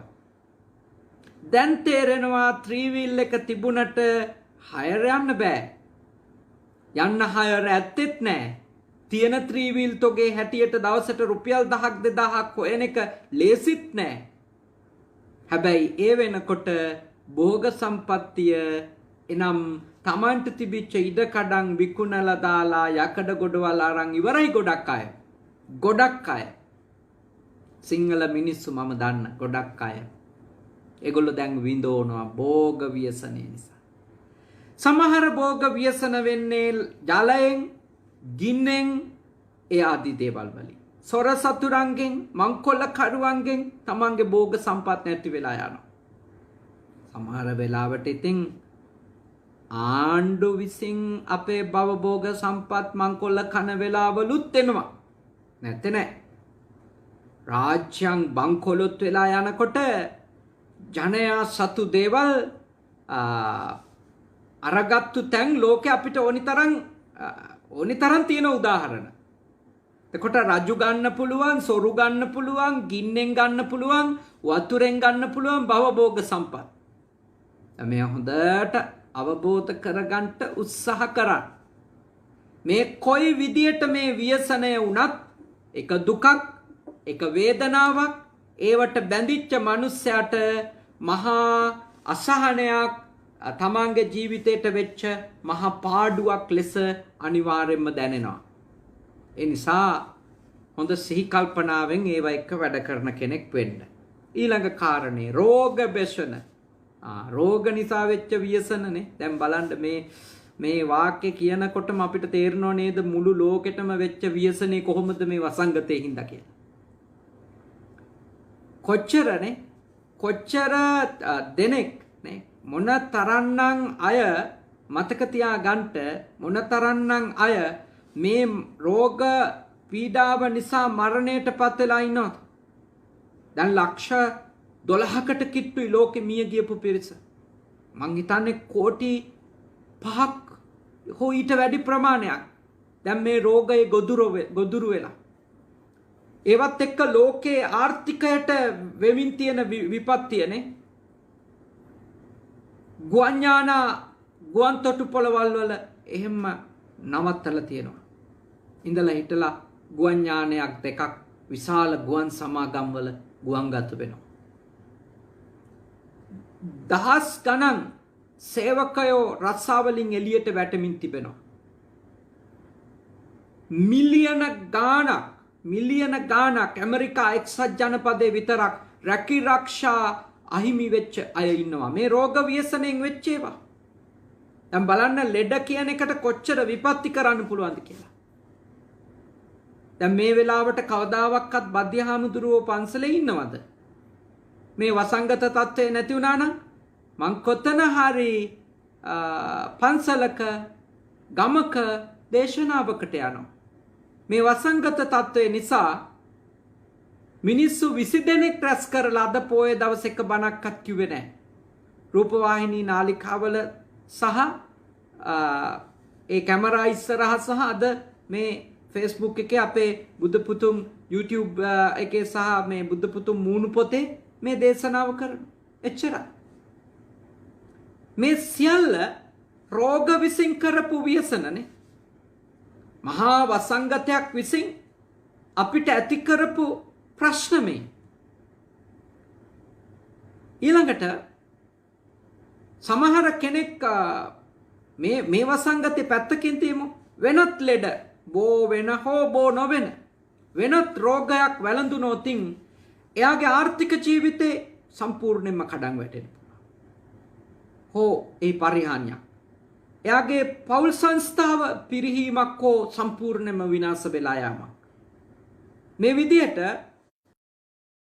දැන් තේරෙනවා ත්‍රිවිල් එක තිබුණට හයර් යන්න බෑ. යන්න හයර් ඇත්තෙත් නෑ. තියෙන ත්‍රිවිල් තොගේ හැටියට දවසට රුපියල් 1000ක් 2000ක් හොයන එක ලේසිත් නෑ. හැබැයි ඒ වෙනකොට භෝග සම්පත්තිය එනම් තමන්ට තිබිච්ච ඉඩකඩම් විකුණලා දාලා යකඩ ගොඩවල් අරන් ඉවරයි ගොඩක් අය. සිංහල මිනිස්සු මම දන්න ගොඩක් අය. ඒගොල්ලෝ දැන් විඳවනවා භෝග ව්‍යසනය නිසා. සමහර භෝග ව්‍යසන වෙන්නේ ජලයෙන්, ගින්නෙන්, ඒ ආදී දේවල් වලින්. සොර සතුරන්ගෙන්, මංකොල්ල කරුවන්ගෙන් තමන්ගේ භෝග සම්පත් නැති වෙලා යනවා. සමහර වෙලාවට ඉතින් ආණ්ඩු විසින් අපේ භවභෝග සම්පත් මංකොල්ල කන වෙලාවලුත් එනවා. නැත්තේ නෑ. රාජ්‍යං බංකොලොත් වෙලා යනකොට ජනයා සතු දේවල් අරගත්තු තැන් ලෝකෙ අපිට ඕනි තරම් තියෙන උදාහරණ. එතකොට රජු ගන්න පුළුවන්, සොරු ගන්න පුළුවන්, ගින්නෙන් ගන්න පුළුවන්, වතුරෙන් ගන්න පුළුවන් භවභෝග සම්පත්. මේ හොඳට අවබෝධ කරගන්න උත්සාහ කරන්න. මේ කොයි විදියට මේ ව්‍යසනය වුණත් එක දුකක්, එක වේදනාවක්, ඒවට බැඳිච්ච මිනිස්සයාට මහා අසහනයක්, තමන්ගේ ජීවිතයට වෙච්ච මහා පාඩුවක් ලෙස අනිවාර්යෙන්ම දැනෙනවා. ඒ නිසා හොඳ සිහි කල්පනාවෙන් ඒව එක්ක වැඩ කරන කෙනෙක් වෙන්න. ඊළඟ කාරණේ රෝග බෙෂන. රෝග නිසා වෙච්ච ව්‍යසනනේ. දැන් බලන්න මේ වාක්‍ය කියනකොටම අපිට තේරෙනව නේද මුළු ලෝකෙටම වෙච්ච ව්‍යසනේ කොහොමද මේ වසංගතේ හින්දා කියලා. කොච්චර දෙනෙක් නේ මොන තරම්නම් අය මතක තියාගන්න මොන තරම්නම් අය මේ රෝග පීඩාව නිසා මරණයට පත් වෙලා ඉන්නවද? දැන් ලක්ෂ 12කට කිට්ටුයි ලෝකෙ මිය ගියපු පිරිස. මං හිතන්නේ කෝටි 5ක් හෝ ඊට වැඩි ප්‍රමාණයක් දැන් මේ රෝගයේ ගොදුරු වෙලා. ඒවත් එක්ක ලෝකයේ ආර්ථිකයට වෙමින් තියෙන විපත්තියනේ. ගුවන් තොටුපළවල් වල එහෙම නවත්තලා තියෙනවා. ඉඳලා හිටලා ගුවන් යානයක් දෙකක් විශාල ගුවන් සමාගම් වල ගුවන් ගත වෙනවා. දහස් ගණන් සේවකයෝ රස්සාවලින් එළියට වැටෙමින් තිබෙනවා. මිලියන ගාණක් ඇමරිකා එක්සත් ජනපදයේ විතරක් රැකිරක්ෂා අහිමි වෙච්ච අය ඉන්නවා. මේ රෝග ව්‍යසනයෙන් වෙච්ච ඒවා. දැන් බලන්න ලෙඩ කියන එකට කොච්චර විපත්ති කරන්න පුළුවන්ද කියලා. දැන් මේ වෙලාවට කවදාවත් බද්දහාමුදුරුවෝ පන්සලේ ඉන්නවද? මේ වසංගත තත්ත්වය නැති වුණා නම් මං කොතන හරි පන්සලක ගමක දේශනාවකට යනවා. මේ වසංගත තත්ත්වය නිසා මිනිස්සු 20 දෙනෙක් රැස් කරලා අද පොයේ දවසක බණක්වත් කිව්වේ නැහැ. රූපවාහිනී නාලිකාවල සහ ඒ කැමරා ඉස්සරහා සහ අද මේ Facebook එකේ අපේ බුද්ධ පුතුම් YouTube එකේ සහ මේ බුද්ධ පුතුම් මූණු පොතේ මේ දේශනාව කරන එච්චරයි. මේ සියල්ල රෝග විසින් කරපු ව්‍යසනනේ. මහා වසංගතයක් විසින් අපිට ඇති කරපු ප්‍රශ්න මේ. ඊළඟට සමහර කෙනෙක් මේ වසංගතේ පැත්තකින් තියමු වෙනත් ලෙඩ බෝ වෙන හෝ බෝ නොවෙන වෙනත් රෝගයක් වැළඳුනොත් එයාගේ ආර්ථික ජීවිතේ සම්පූර්ණයෙන්ම කඩන් වැටෙනවා. හෝ ඒ පරිහානියක්. එයාගේ පෞල් සංස්ථාව පිරිහීමක් හෝ සම්පූර්ණයෙන්ම විනාශ වෙලා යාමක්. මේ විදිහට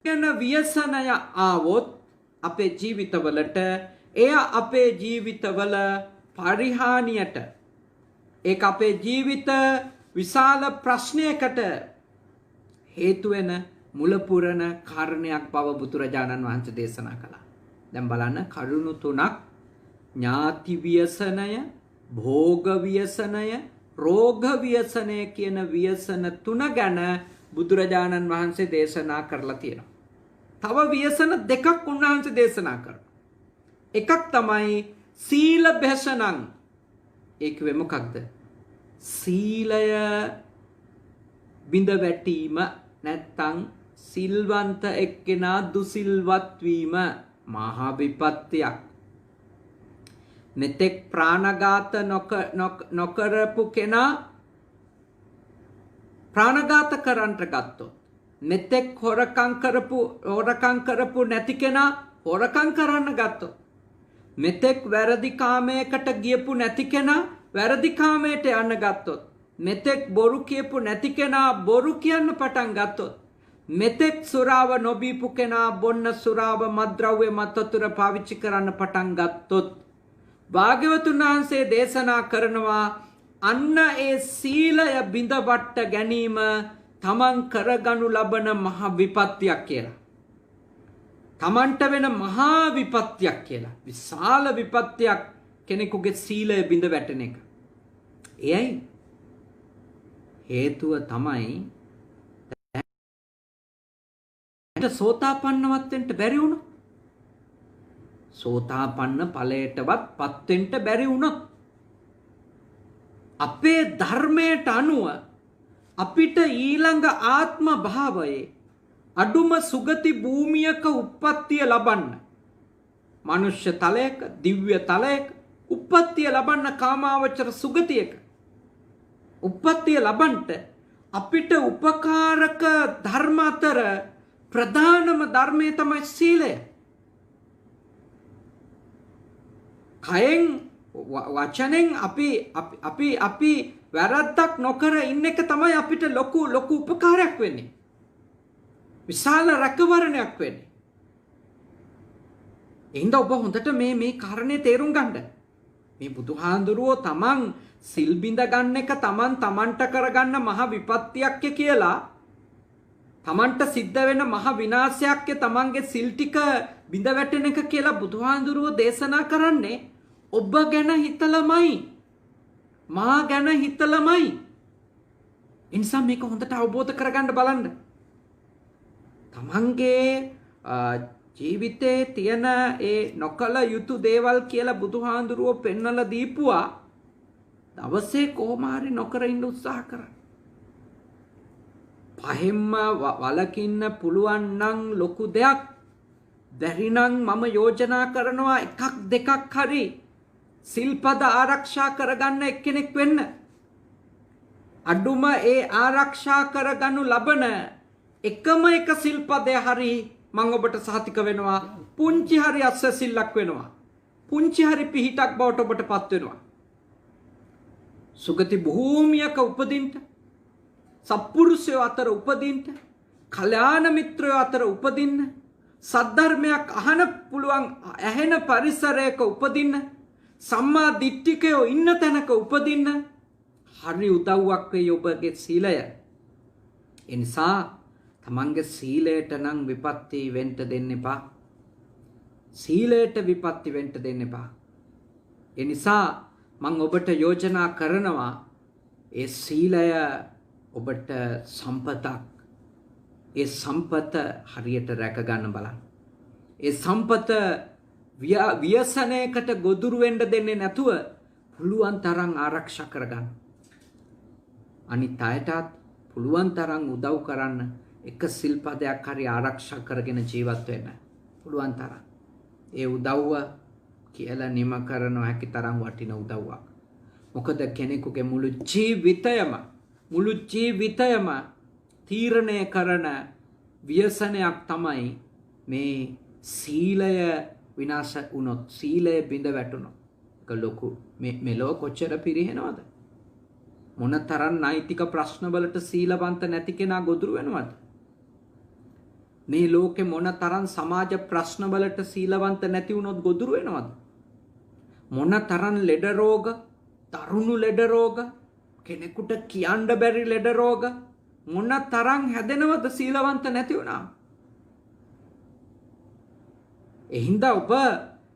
යන ව්‍යසනය ආවොත් අපේ ජීවිතවලට එය අපේ ජීවිතවල පරිහානියට ඒක අපේ ජීවිත විශාල ප්‍රශ්නයකට හේතු වෙන මුල පුරන කාරණයක් බව බුදුරජාණන් වහන්සේ දේශනා කළා. දැන් බලන්න කරුණු තුනක් ඥාති ව්‍යසනය, භෝග ව්‍යසනය, රෝග ව්‍යසනය කියන ව්‍යසන තුන ගැන බුදුරජාණන් වහන්සේ දේශනා කරලා තියෙනවා. තව ව්‍යසන දෙකක් උන්වහන්සේ දේශනා කරනවා. එකක් තමයි සීල භ්‍යසනං. ඒක වෙ මොකක්ද? සීලය බිඳ වැටීම නැත්තම් සිල්වන්ත එක්කෙනා දුසිල්වත් වීම මහා විපත්තියක්. මෙතෙක් ප්‍රාණඝාත නොකරපු කෙනා ප්‍රාණඝාත කරන්නට ගත්තොත්, මෙතෙක් හොරකම් කරපු නැති කෙනා හොරකම් කරන්න ගත්තොත්, මෙතෙක් වැරදි කාමයකට ගියපු නැති කෙනා වැරදි කාමයට යන්න ගත්තොත්, මෙතෙක් බොරු කියපු නැති කෙනා බොරු කියන්න පටන් ගත්තොත්, මෙතෙක් සුරාව නොබීපු කෙනා බොන්න සුරාව මත්ද්‍රව්‍ය මත්වතුර පාවිච්චි කරන්න පටන් ගත්තොත්, භාග්‍යවතුන් වහන්සේ දේශනා කරනවා අන්න ඒ සීලය බිඳවට ගැනීම තමන් කරගනු ලබන මහා විපත්තියක් කියලා. තමන්ට වෙන මහා විපත්තියක් කියලා. විශාල විපත්තියක් කෙනෙකුගේ සීලය බිඳ වැටෙන එක. එයයි හේතුව තමයි සෝතාපන්නවත් වෙන්න බැරි වුණොත්, සෝතාපන්න ඵලයටවත් පත් වෙන්න බැරි වුණොත්, අපේ ධර්මයට අනුව අපිට ඊළඟ ආත්ම භාවයේ අඩුම සුගති භූමියක උප්පත්තිය ලබන්න, මනුෂ්‍ය තලයක දිව්‍ය තලයක උප්පත්තිය ලබන්න, කාමාවචර සුගතියක උප්පත්තිය ලබන්නට අපිට උපකාරක ධර්ම අතර ප්‍රධානම ධර්මය තමයි සීලය. කයෙන් වචනෙන් අපි වැරද්දක් නොකර ඉන්න එක තමයි අපිට ලොකු උපකාරයක් වෙන්නේ. විශාල රැකවරණයක් වෙන්නේ. එහෙනම් ඔබ හොඳට මේ කාරණේ තේරුම් ගන්න. මේ බුදුහාඳුරුවෝ තමන් සිල් බිඳ ගන්න එක තමන්ට කරගන්න මහ විපත්තියක් කියලා, තමන්ට සිද්ධ වෙන මහ විනාශයක් තමන්ගේ සිල් ටික බිඳ වැටෙන එක කියලා බුදුහාඳුරුවෝ දේශනා කරන්නේ ඔබ ගැන හිතලමයි, මා ගැන හිතලමයි. ඒ නිසා මේක හොඳට අවබෝධ කරගන්න බලන්න. තමන්ගේ ජීවිතේ තියෙන ඒ නොකල යුතු දේවල් කියලා බුදුහාඳුරුවෝ පෙන්වලා දීපුවා. දවසේ කොහොම හරි නොකර ඉන්න උත්සාහ කරන්න. පහෙන්ම වලකින්න පුළුවන් නම් ලොකු දෙයක්. බැරි නම් මම යෝජනා කරනවා එකක් දෙකක් හරි සිල්පද ආරක්ෂා කරගන්න එක්කෙනෙක් වෙන්න. අඩුම ඒ ආරක්ෂා කරගනු ලබන එකම එක සිල්පදය හරි මම ඔබට සහතික වෙනවා පුංචි හරි අස්සසිල්ලක් වෙනවා. පුංචි හරි පිහිටක් බවට ඔබට පත් වෙනවා. සුගති භූමියක උපදින්න, සත්පුරුෂයෝ අතර උපදින්න, කල්‍යාණ මිත්‍රයෝ අතර උපදින්න, සද්ධර්මයක් අහන පුළුවන් ඇහෙන පරිසරයක උපදින්න, සම්මා දිට්ඨිකයෝ ඉන්න තැනක උපදින්න හරි උදව්වක් වෙයි ඔබගේ සීලය. ඒ නිසා තමන්ගේ සීලයට නම් විපත්ති වෙන්න දෙන්න එපා. සීලයට විපත්ති වෙන්න දෙන්න එපා. ඒ නිසා මං ඔබට යෝජනා කරනවා ඒ සීලය ඔබට සම්පතක්. ඒ සම්පත හරියට රැක ගන්න බලන්න. ඒ සම්පත ව්‍යසනයකට ගොදුරු වෙන්න දෙන්නේ නැතුව පුළුවන් තරම් ආරක්ෂා කරගන්න. අනිත් අයටත් පුළුවන් තරම් උදව් කරන්න. එක සිල්පදයක් හරි ආරක්ෂා කරගෙන ජීවත් වෙන්න. පුළුවන් තරම්. ඒ උදව්ව කියලා නිම කරන හැකි තරම් වටින උදව්වක්. මොකද කෙනෙකුගේ මුළු ජීවිතයම තීරණය කරන ව්‍යසනයක් තමයි මේ සීලය විනාශ වුණොත්, සීලය බිඳ වැටුණොත්. ඒක ලොකු මෙලෝ කොච්චර පිරිහෙනවද? මොන තරම් නෛතික ප්‍රශ්නවලට සීලවන්ත නැති කෙනා ගොදුරු වෙනවද? මේ ලෝකේ මොන තරම් සමාජ ප්‍රශ්නවලට සීලවන්ත නැති වුණොත් ගොදුරු වෙනවද? මොන තරම් ලෙඩ රෝග, දරුණු ලෙඩ රෝග, කෙනෙකුට කියන්න බැරි ලෙඩ රෝග මොන තරම් හැදෙනවද සීලවන්ත නැති වුණා? එහින්දා ඔබ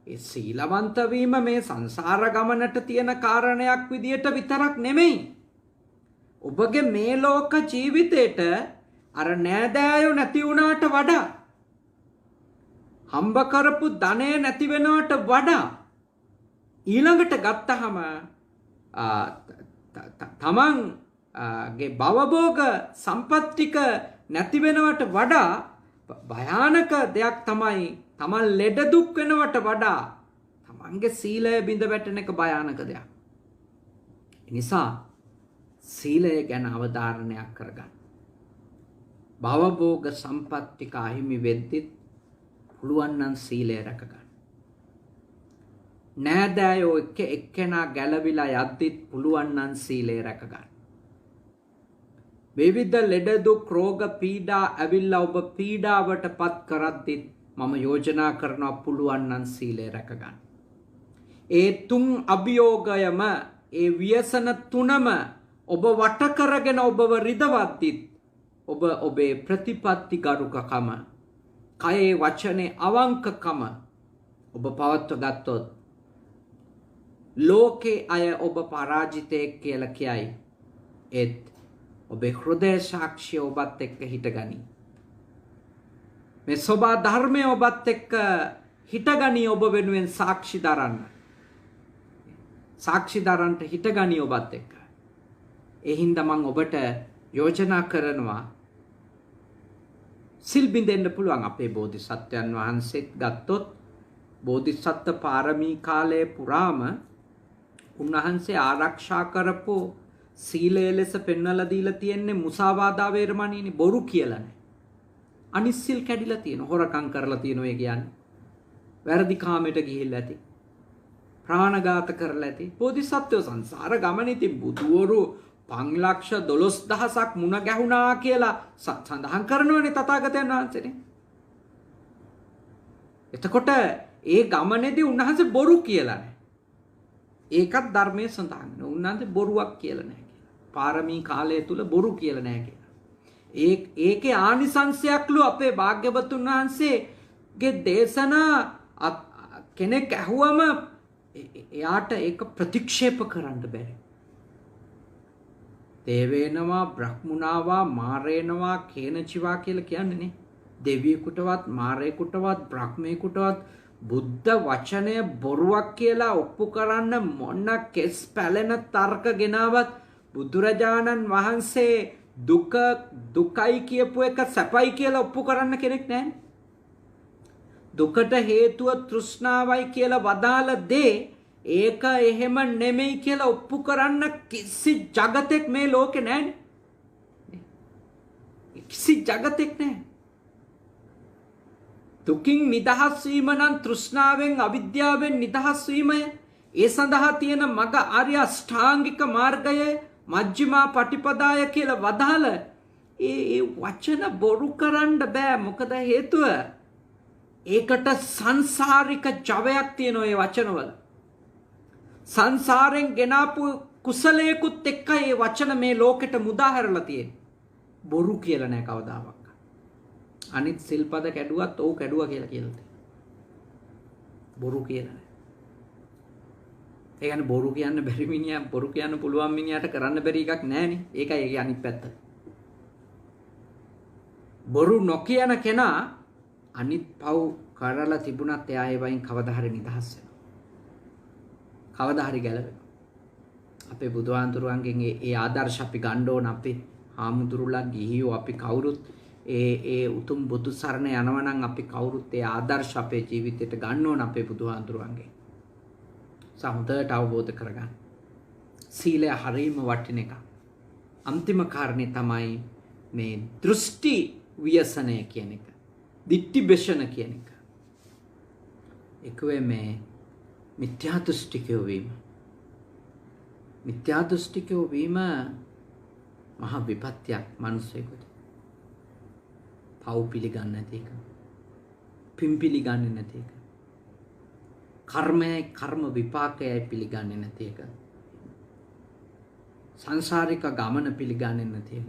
ඒ සීලවන්ත වීම මේ සංසාර ගමනට තියෙන කාරණයක් විදියට විතරක් නෙමෙයි. ඔබගේ මේ ලෝක ජීවිතේට අර නෑදෑයෝ නැති වුණාට වඩා, හම්බ කරපු ධනෙ නැති වෙනවට වඩා ඊළඟට ගත්තහම තමන්ගේ භවභෝග සම්පත් ටික නැති වෙනවට වඩා භයානක දෙයක් තමයි තමන් ලෙඩ දුක් වෙනවට වඩා තමන්ගේ සීලය බිඳ වැටෙන එක භයානක දෙයක්. නිසා සීලය ගැන අවධාරණයක් කරගන්න. භවභෝග සම්පත් ටික අහිමි වෙද්දිත් පුළුවන් නම් සීලය රැකගන්න. නෑදෑයෝ එක්කෙනා ගැලවිලා යද්දිත් පුළුවන් නම් සීලය රැකගන්න. විවිධ ලෙඩ දුක් රෝග පීඩා ඇවිල්ලා ඔබ පීඩාවට පත් කරද්දිත් මම යෝජනා කරනවා පුළුවන් නම් සීලය රැකගන්න. ඒ තුන් අභියෝගයම, ඒ ව්‍යසන තුනම ඔබ වට කරගෙන ඔබව රිදවද්දිත් ඔබ ඔබේ ප්‍රතිපත්ති ගරුකකම, කයේ වචනේ අවංකකම ඔබ පවත්ව ගත්තොත් ලෝකේ අය ඔබ පරාජිතයෙක් කියලා කියයි. ඒත් ඔබේ හෘදය සාක්ෂිය ඔබත් එක්ක හිටගනි. මේ සෝබා ධර්මය ඔබත් එක්ක හිටගනි. ඔබ වෙනුවෙන් සාක්ෂි දරන්න. සාක්ෂි දරන්නට හිටගනි ඔබත් එක්ක. ඒ හින්දා මම ඔබට යෝජනා කරනවා සිල් බින්දෙන්න පුළුවන්. අපේ බෝධිසත්වයන් වහන්සේත් ගත්තොත් බෝධිසත්ව පාරමී කාලයේ පුරාම උන්වහන්සේ ආරක්ෂා කරපු සීලය ලෙස පෙන්වලා දීලා තියෙන්නේ මුසාවාදා වේරමණීනේ, බොරු කියලා නෑ. අනිත් සිල් කැඩිලා තියෙනවා, හොරකම් කරලා තියෙනවා. ඒ කියන්නේ වැරදි කාමයට ගිහිල්ලා ඇති, ප්‍රාණඝාත කරලා ඇති. බෝධිසත්වෝ සංසාර ගමනේදී බුදුවරු 5,12,000ක් මුණ ගැහුණා කියලා සඳහන් කරනවනේ තථාගතයන් වහන්සේනේ. එතකොට ඒ ගමනේදී උන්වහන්සේ බොරු කියලා නෑ. ඒකත් ධර්මයේ සඳහන් වෙනවා. උන්වහන්සේ බොරුවක් කියලා නෑ කියලා. පාරමී කාලය තුල බොරු කියලා නෑ කියලා. ඒකේ ආනිසංශයක්ලු අපේ භාග්‍යවතුන් වහන්සේගේ දේශනා කෙනෙක් ඇහුවම එයාට ඒක ප්‍රතික්ෂේප කරන්න බැහැ. දේවේනවා, බ්‍රහ්මුණාවා, මාරේනවා, කේනචිවා කියලා කියන්නේ නේ. දෙවියෙකුටවත්, මාරේකුටවත්, බ්‍රහ්මේකුටවත් බුද්ධ වචනය බොරුවක් කියලා ඔප්පු කරන්න මොන කෙස් පැලෙන තර්ක ගෙනාවත් බුදුරජාණන් වහන්සේ දුකයි කියපු එක සැපයි කියලා ඔප්පු කරන්න කෙනෙක් නැහැ. දුකට හේතුව තෘෂ්ණාවයි කියලා වදාළ දේ ඒක එහෙම නෙමෙයි කියලා ඔප්පු කරන්න කිසි జగතෙක් මේ ලෝකේ නැහැ. කිසි జగතෙක් නැහැ. දුකින් නිදහස් වීම නම් තෘෂ්ණාවෙන් අවිද්‍යාවෙන් නිදහස් වීමය. ඒ සඳහා තියෙන මඟ ආර්ය අෂ්ටාංගික මාර්ගය මජ්ක්‍ධිමා පටිපදාය කියලා වදාළ ඒ වචන බොරු කරන්න බෑ. මොකද හේතුව ඒකට සංසාරික ජවයක් තියෙනවා ඒ වචනවල. සංසාරෙන් ගෙනාපු කුසලයකුත් එක්ක ඒ වචන මේ ලෝකෙට මුදා හැරලා තියෙන්නේ. බොරු කියලා නෑ කවදාවත්. අනිත් සිල්පද කැඩුවත් ඔව් කැඩුවා කියලා කියනවා. බොරු කියලා නෑ. ඒ කියන්නේ බොරු කියන්න බැරි මිනිහා බොරු කියන්න පුළුවන් මිනිහාට කරන්න බැරි එකක් නැහැනේ. ඒකයි ඒකේ අනිත් පැත්ත. බොරු නොකියන කෙනා අනිත් පව් කරලා තිබුණත් එයා ඒ වයින් කවදා හරි නිදහස් වෙනවා. කවදා හරි ගැලවෙනවා. අපේ බුදුහාමුදුරුවන්ගෙන් ඒ ආදර්ශ අපි ගන්න ඕන. අපේ හාමුදුරුවලා ගිහියෝ අපි කවුරුත් ඒ උතුම් බුදු සරණ යනවා නම් අපි කවුරුත් ඒ ආදර්ශ අපේ ජීවිතයට ගන්න ඕන අපේ බුදුහාමුදුරුවන්ගෙන්. සමුදයට අවබෝධ කරගන්න. සීලය හරීම වටින එකක්. අන්තිම කාරණේ තමයි මේ දෘෂ්ටි ව්‍යසනය කියන එක. දිට්ඨි බෙෂණ කියන එක. එකවේ මේ මිත්‍යා දෘෂ්ටිකයෝ වීම. මිත්‍යා දෘෂ්ටිකයෝ වීම මහා විපත්තියක් මිනිසෙකුට. පව් පිළිගන්නේ නැති එක. පින් පිළිගන්නේ නැති එක. කර්මයයි කර්ම විපාකයයි පිළිගන්නේ නැති එක. සංසාරික ගමන පිළිගන්නේ නැති එක.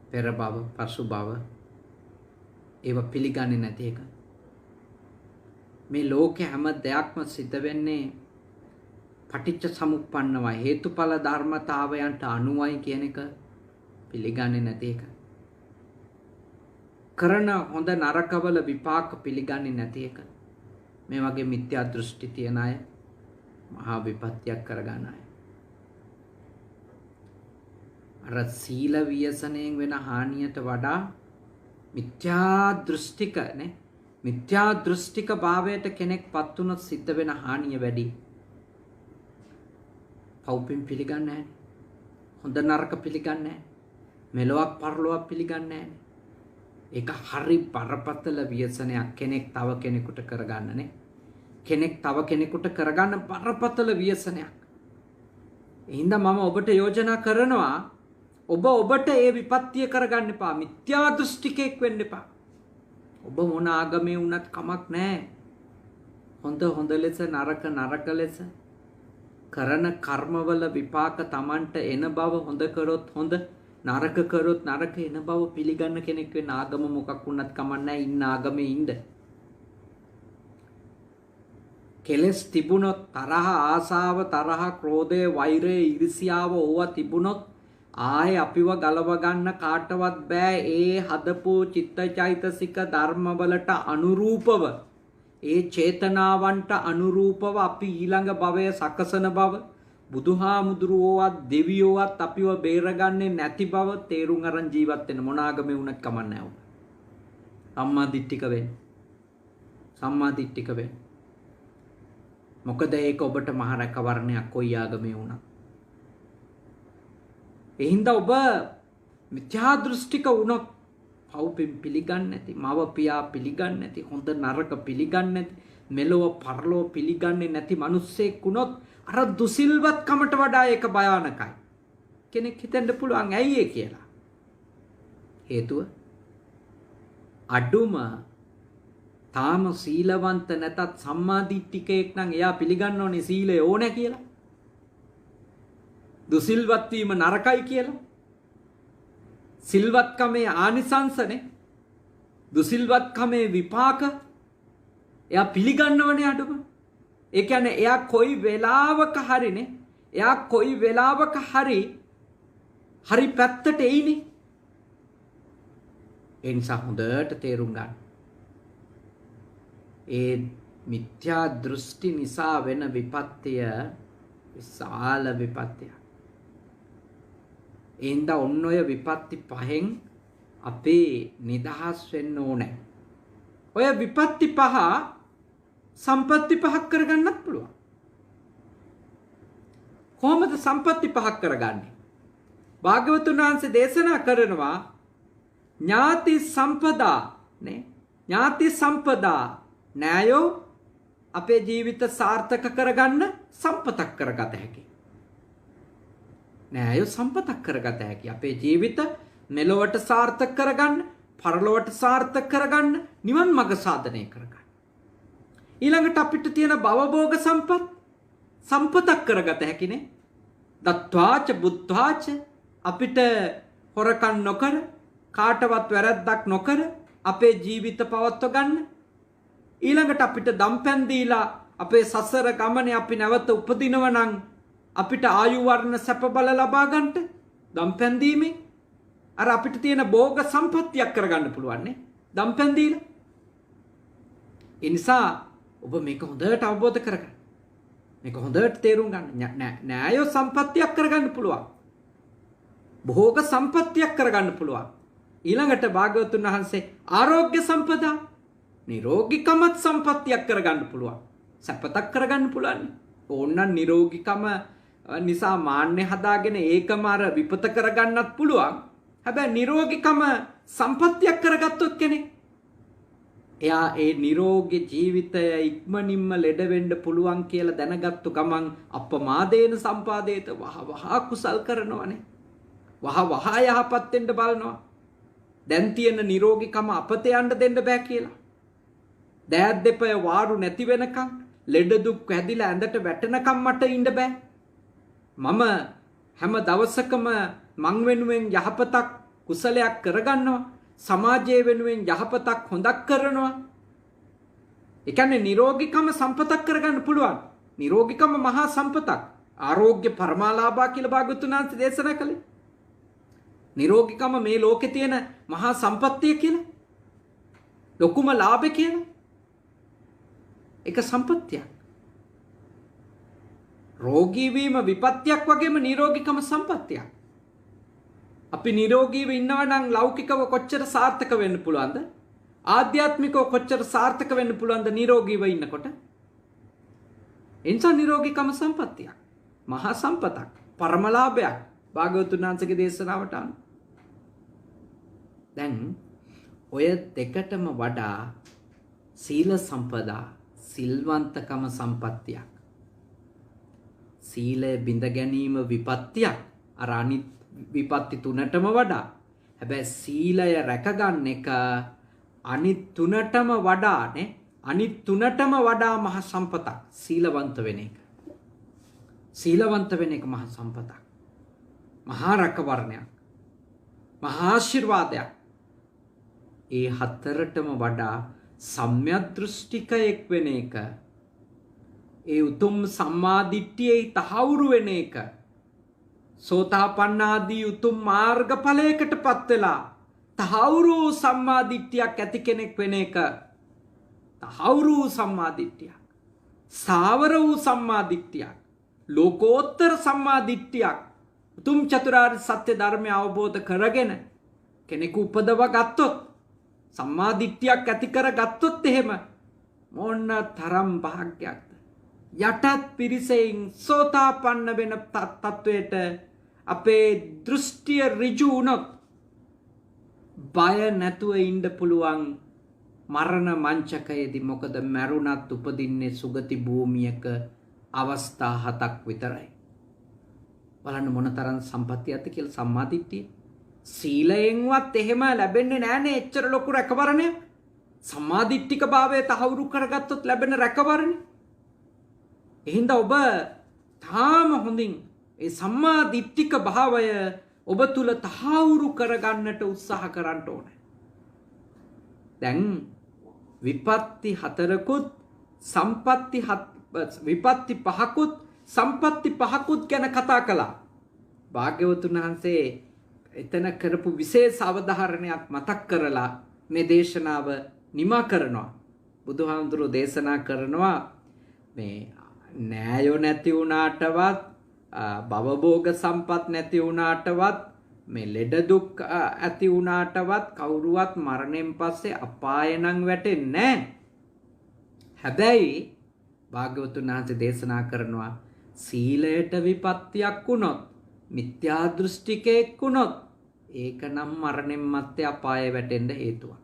පෙර භව පසු භව ඒව පිළිගන්නේ නැති එක. මේ ලෝකේ හැම දෙයක්ම සිද්ධ වෙන්නේ පටිච්ච සමුප්පන්නව හේතුඵල ධර්මතාවයන්ට අනුවයි කියන එක පිළිගන්නේ නැති එක. කරන හොඳ නරකවල විපාක පිළිගන්නේ නැති එක. මේ වගේ මිත්‍යා දෘෂ්ටි තියන අය මහා විපත්තියක් කරගන්න අය. අර සීල ව්‍යසනයෙන් වෙන හානියට වඩා මිත්‍යා දෘෂ්ටික නේ මිත්‍යා දෘෂ්ටික භාවයට කෙනෙක්පත් වුණොත් සිද්ධ වෙන හානිය වැඩි. පව්පින් පිළිගන්නේ නැහැ. හොඳ නරක පිළිගන්නේ නැහැ. මෙලොවක් පරලොවක් පිළිගන්නේ නැහැ. ඒක හරි බරපතල ව්‍යසනයක් කෙනෙක් තව කෙනෙකුට කරගන්න නේ. කෙනෙක් තව කෙනෙකුට කරගන්න බරපතල ව්‍යසනයක්. එහෙනම් මම ඔබට යෝජනා කරනවා ඔබට ඒ විපත්තිය කරගන්න එපා. මිත්‍යා දෘෂ්ටිකෙක් වෙන්න එපා. ඔබ මොන ආගමේ වුණත් කමක් නැහැ. හොඳ ලෙස නරක ලෙස කරන කර්මවල විපාක Tamanට එන බව හොඳ කරොත් හොඳ නරක කරොත් නරක එන බව පිළිගන්න කෙනෙක් වෙන්න ආගම මොකක් වුණත් කමක් නැහැ. ඉන්න ආගමේ ඉන්න. කෙලස් තිබුණොත් තරහ ආසාව තරහ ක්‍රෝධය වෛරය ඊර්ෂ්‍යාව ඕවා තිබුණොත් ආයේ අපිව ගලව ගන්න කාටවත් බෑ. ඒ හදපු චිත්තචෛතසික ධර්මවලට අනුරූපව ඒ චේතනාවන්ට අනුරූපව අපි ඊළඟ භවය සකසන බව බුදුහාමුදුරුවෝවත් දෙවියෝවත් අපිව බේරගන්නේ නැති බව තේරුම් අරන් ජීවත් වෙන මොන ආගමේ වුණත් කමක් නැහැ. සම්මා දිට්ඨික වෙන්න. සම්මා දිට්ඨික වෙන්න. මොකද ඒක ඔබට මහ රැකවරණයක් කොයි ආගමේ වුණත්. එහින්ද ඔබ මිත්‍යා දෘෂ්ටික වුණොත් පව්පින් පිළිගන්නේ නැති, මව පියා පිළිගන්නේ නැති, හොඳ නරක පිළිගන්නේ නැති, මෙලොව පරලොව පිළිගන්නේ නැති මිනිස්සෙක් වුණොත් අර දුසිල්වත්කමට වඩා ඒක භයානකයි. කෙනෙක් හිතෙන්න පුළුවන් ඇයි ඒ කියලා. හේතුව අඩුම තාම සීලවන්ත නැතත් සම්මාදිට්ඨිකයෙක් නම් එයා පිළිගන්න ඕනේ සීලය ඕනේ කියලා. දුසිල්වත් වීම නරකයි කියලා. සිල්වත්කමේ ආනිසංසනේ දුසිල්වත්කමේ විපාක එයා පිළිගන්නවනේ අඩුම. ඒ කියන්නේ එයා කොයි වෙලාවක හරිනේ එයා කොයි වෙලාවක හරි පැත්තට එයිනේ. ඒ නිසා හොඳට තේරුම් ගන්න. ඒ මිත්‍යා දෘෂ්ටි නිසා වෙන විපත්තිය විශාල විපත්තියක්. එඳ ඔන්න ඔය විපත්ති පහෙන් අපේ නිදහස් වෙන්න ඕනේ. ඔය විපත්ති පහ සම්පත්ති පහක් කරගන්නත් පුළුවන්. කොහොමද සම්පත්ති පහක් කරගන්නේ? භාග්‍යවතුන් වහන්සේ දේශනා කරනවා ඥාති සම්පදා නේ ඥාති සම්පදා ණයෝ අපේ ජීවිත සාර්ථක කරගන්න සම්පතක් කරගත හැකියි. ණයෝ සම්පතක් කරගත හැකියි. අපේ ජීවිත මෙලොවට සාර්ථක කරගන්න, පරලොවට සාර්ථක කරගන්න, නිවන් මඟ සාධනය කරගන්න. ඊළඟට අපිට තියෙන භවභෝග සම්පතක් කරගත හැකිනේ. දත්වාච බුද්ධාච අපිට හොරකම් නොකර කාටවත් වැරැද්දක් නොකර අපේ ජීවිත පවත්ව ගන්න. ඊළඟට අපිට දම්පැන් දීලා අපේ සසර ගමනේ අපි නැවත උපදිනව නම් අපිට ආයු වර්ණ සැප බල ලබා ගන්නට දම්පැන් දීමෙන් අර අපිට තියෙන භෝග සම්පත්තියක් කරගන්න පුළුවන් නේ දම්පැන් දීලා. ඒ නිසා ඔබ මේක හොඳට අවබෝධ කරගන්න. මේක හොඳට තේරුම් ගන්න. න්‍යාය සම්පත්තියක් කරගන්න පුළුවන්. භෝග සම්පත්තියක් කරගන්න පුළුවන්. ඊළඟට භාග්‍යවතුන් වහන්සේ ආරෝග්‍ය සම්පදා නිරෝගීකමත් සම්පත්තියක් කරගන්න පුළුවන්. සැපතක් කරගන්න පුළුවන්. ඕන්නම් නිරෝගීකම නිසා මාන්නේ හදාගෙන ඒකම අර විපත කරගන්නත් පුළුවන්. හැබැයි නිරෝගීකම සම්පත්තියක් කරගත්තොත් කෙනෙක් එයා ඒ නිරෝගී ජීවිතය ඉක්මනින්ම ලෙඩ වෙන්න පුළුවන් කියලා දැනගත්තු ගමන් අපමාදේන සම්පාදේත වහ කුසල් කරනවනේ. වහ යහපත් වෙන්න බලනවා. දැන් තියෙන නිරෝගීකම අපත යන්න දෙන්න බෑ කියලා. දෑත් දෙපය වාරු නැති වෙනකන් ලෙඩ දුක් ඇදිලා ඇඳට වැටෙනකම් මට ඉන්න බෑ. මම හැම දවසකම මං වෙනුවෙන් යහපතක් කුසලයක් කරගන්නවා. සමාජය වෙනුවෙන් යහපතක් හොඳක් කරනවා. ඒ කියන්නේ නිරෝගීකම සම්පතක් කරගන්න පුළුවන්. නිරෝගීකම මහා සම්පතක්. ආරෝග්‍ය පරමාලාභා කියලා භාග්‍යවතුන් වහන්සේ දේශනා කළේ. නිරෝගීකම මේ ලෝකේ තියෙන මහා සම්පත්තිය කියලා. ලොකුම ලාභය කියලා. ඒක සම්පත්තියක්. රෝගී වීම විපත්තියක් වගේම නිරෝගීකම සම්පත්තියක්. අපි නිරෝගීව ඉන්නවා නම් ලෞකිකව කොච්චර සාර්ථක වෙන්න පුළුවන්ද? ආධ්‍යාත්මිකව කොච්චර සාර්ථක වෙන්න පුළුවන්ද නිරෝගීව ඉන්නකොට? එනිසා නිරෝගීකම සම්පත්තියක්. මහා සම්පතක්. පරම ලාභයක්. භාග්‍යවතුන් වහන්සේගේ දේශනාවට අනුව. දැන් ඔය දෙකටම වඩා සීල සම්පදා සිල්වන්තකම සම්පත්තියක්. සීලය බිඳ ගැනීම විපත්තියක්. අර අනිත් විපත්ති තුනටම වඩා. හැබැයි සීලය රැකගන්න එක අනිත් තුනටම වඩානේ. අනිත් තුනටම වඩා මහ සම්පතක්. සීලවන්ත වෙන එක. සීලවන්ත වෙන එක මහ සම්පතක්. මහා රැකවරණයක්. මහා ආශිර්වාදයක්. ඒ හතරටම වඩා සම්‍යක් දෘෂ්ටිකයෙක් වෙන එක. ඒ උතුම් සම්මා දිට්ඨියේ තහවුරු වෙන එක. සෝතාපන්න ආදී උතුම් මාර්ගඵලයකටපත් වෙලා තහවුරු සම්මා දිට්ඨියක් ඇති කෙනෙක් වෙන එක. තහවුරු සම්මා දිට්ඨියක්. සාවර වූ සම්මා දිට්ඨියක්. ලෝකෝත්තර සම්මා දිට්ඨියක්. උතුම් චතුරාර්ය සත්‍ය ධර්මය අවබෝධ කරගෙන කෙනෙකු උපදව ගත්තොත් සම්මා දිට්ඨියක් ඇති කර ගත්තොත් එහෙම මොන තරම් භාග්‍යයක්ද. යටත් පිරිසෙන් සෝතාපන්න වෙන තත්වයට අපේ දෘෂ්ටිය ඍජු වුණොත් බය නැතුව ඉන්න පුළුවන් මරණ මංචකයේදී. මොකද මරුණත් උපදින්නේ සුගති භූමියක අවස්ථා 7ක් විතරයි. බලන්න මොන තරම් සම්පත්තියක්ද කියලා සම්මා දිට්ඨිය. සීලයෙන්වත් එහෙම ලැබෙන්නේ නැහනේ එච්චර ලොකු රැකවරණයක්. සම්මා දිට්ඨික භාවය තහවුරු කරගත්තොත් ලැබෙන රැකවරණය. එහෙනම් ඔබ තාම හොඳින් ඒ සම්මා දිට්ඨික භාවය ඔබ තුල තහවුරු කරගන්නට උත්සාහ කරන්න ඕනේ. දැන් විපත්ති 4කුත් විපත්ති 5කුත් සම්පත්ති 5කුත් ගැන කතා කළා. භාග්‍යවතුන් වහන්සේ එතන කරපු විශේෂ අවධාරණයක් මතක් කරලා මේ දේශනාව නිමා කරනවා. බුදුහාමුදුරුවෝ දේශනා කරනවා මේ න්‍යායෝ නැති වුණාටවත් භවභෝග සම්පත් නැති වුණාටවත් මේ ලෙඩ දුක් ඇති වුණාටවත් කවුරුවත් මරණයෙන් පස්සේ අපාය නම් වැටෙන්නේ නැහැ. හැබැයි භාග්‍යවතුන් වහන්සේ දේශනා කරනවා සීලයට විපත්තියක් වුණොත් මිත්‍යා දෘෂ්ටිකයෙක් වුණොත් ඒක නම් මරණයෙන් මත්තේ අපාය වැටෙන්න හේතුවක්.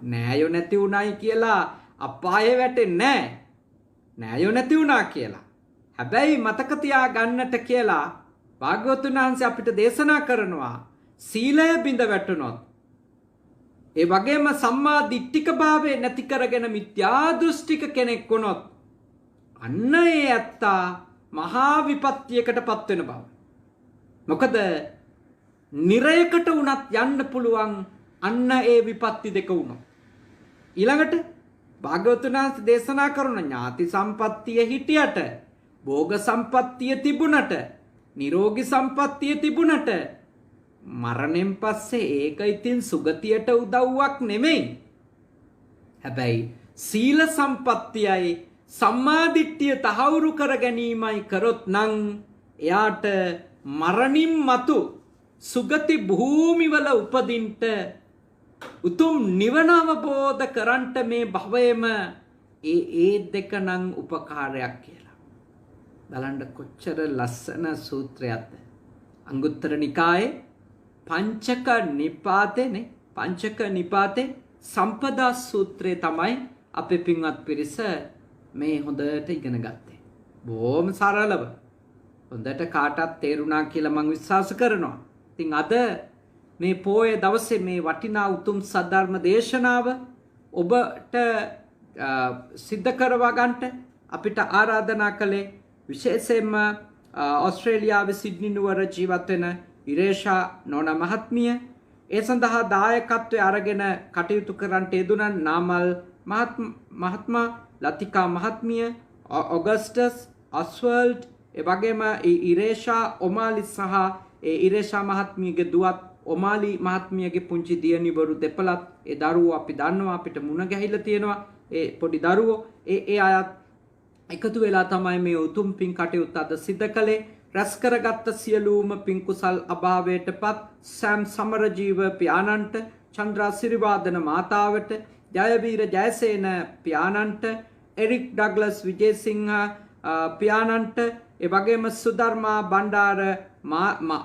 න්‍යායෝ නැති වුණයි කියලා අපාය වැටෙන්නේ නැහැ. න්‍යායෝ නැති වුණා කියලා. හැබැයි මතක තියා ගන්නට කියලා භාග්‍යවතුන් වහන්සේ අපිට දේශනා කරනවා සීලය බිඳ වැටුණොත් ඒ වගේම සම්මා දිට්ඨික භාවය නැති කරගෙන මිත්‍යා දෘෂ්ටික කෙනෙක් වුණොත් අන්න ඒ ඇත්තා මහා විපත්තියකටපත් වෙන බව. මොකද නිරයකට වුණත් යන්න පුළුවන් අන්න ඒ විපත්ති දෙක වුණොත්. ඊළඟට භාග්‍යවතුන් වහන්සේ දේශනා කරන ඥාති සම්පත්තිය හිටියට, භෝග සම්පත්තිය තිබුණට, නිරෝගී සම්පත්තිය තිබුණට මරණයෙන් පස්සේ ඒක ඉතින් සුගතියට උදව්වක් නෙමෙයි. හැබැයි සීල සම්පත්තියයි සම්මාදිට්ඨිය තහවුරු කර ගැනීමයි කරොත් නම් එයාට මරණින් මතු සුගති භූමිවල උපදින්ට උතුම් නිවන අවබෝධ කරන්ට මේ භවයේම ඒ දෙක නම් උපකාරයක් කියලා. බලන්න කොච්චර ලස්සන සූත්‍රයක්ද. අංගුත්තර නිකායේ පංචක නිපාතේ සම්පදා සූත්‍රය තමයි අපේ පින්වත් පිරිස මේ හොඳට ඉගෙන ගත්තේ. බොහොම සරලව. හොඳට කාටත් තේරුණා කියලා මම විශ්වාස කරනවා. ඉතින් අද මේ පොයේ දවසේ මේ වටිනා උතුම් සද්ධර්ම දේශනාව ඔබට සිද්ධ කරවා ගන්නට අපිට ආරාධනා කළේ විශේෂයෙන්ම ඕස්ට්‍රේලියාවේ සිඩ්නි නුවර ජීවත් වෙන ඉරේෂා නෝනා මහත්මිය. ඒ සඳහා දායකත්වයේ අරගෙන කටයුතු කරන්නට යෙදුන නාමල් මහත්මයා, ලතිකා මහත්මිය, ඔගස්ටස් ඔස්වල්ඩ්, ඒ වගේම ඉරේෂා ඔමාලි සහ ඒ ඉරේෂා මහත්මියගේ දුවත් ඔමාලි මහත්මියගේ පුංචි දියණිවරු දෙපළත් ඒ දරුවෝ අපි දන්නවා, අපිට මුණ ගැහිලා තියෙනවා. ඒ පොඩි දරුවෝ ඒ අයත් එකතු වෙලා තමයි මේ උතුම් පින් කටයුත්ත අද සිද්ධ කළේ. රැස් කරගත්ත සියලුම පින් කුසල් අභාවයටපත් සෑම් සමරජීව පියාණන්ට, චන්ද්‍රා සිරිවාදන මාතාවට, ජයවීර ජයසේන පියාණන්ට, එරික් ඩග්ලස් විජේසිංහ පියාණන්ට, ඒ වගේම සුධර්මා බණ්ඩාර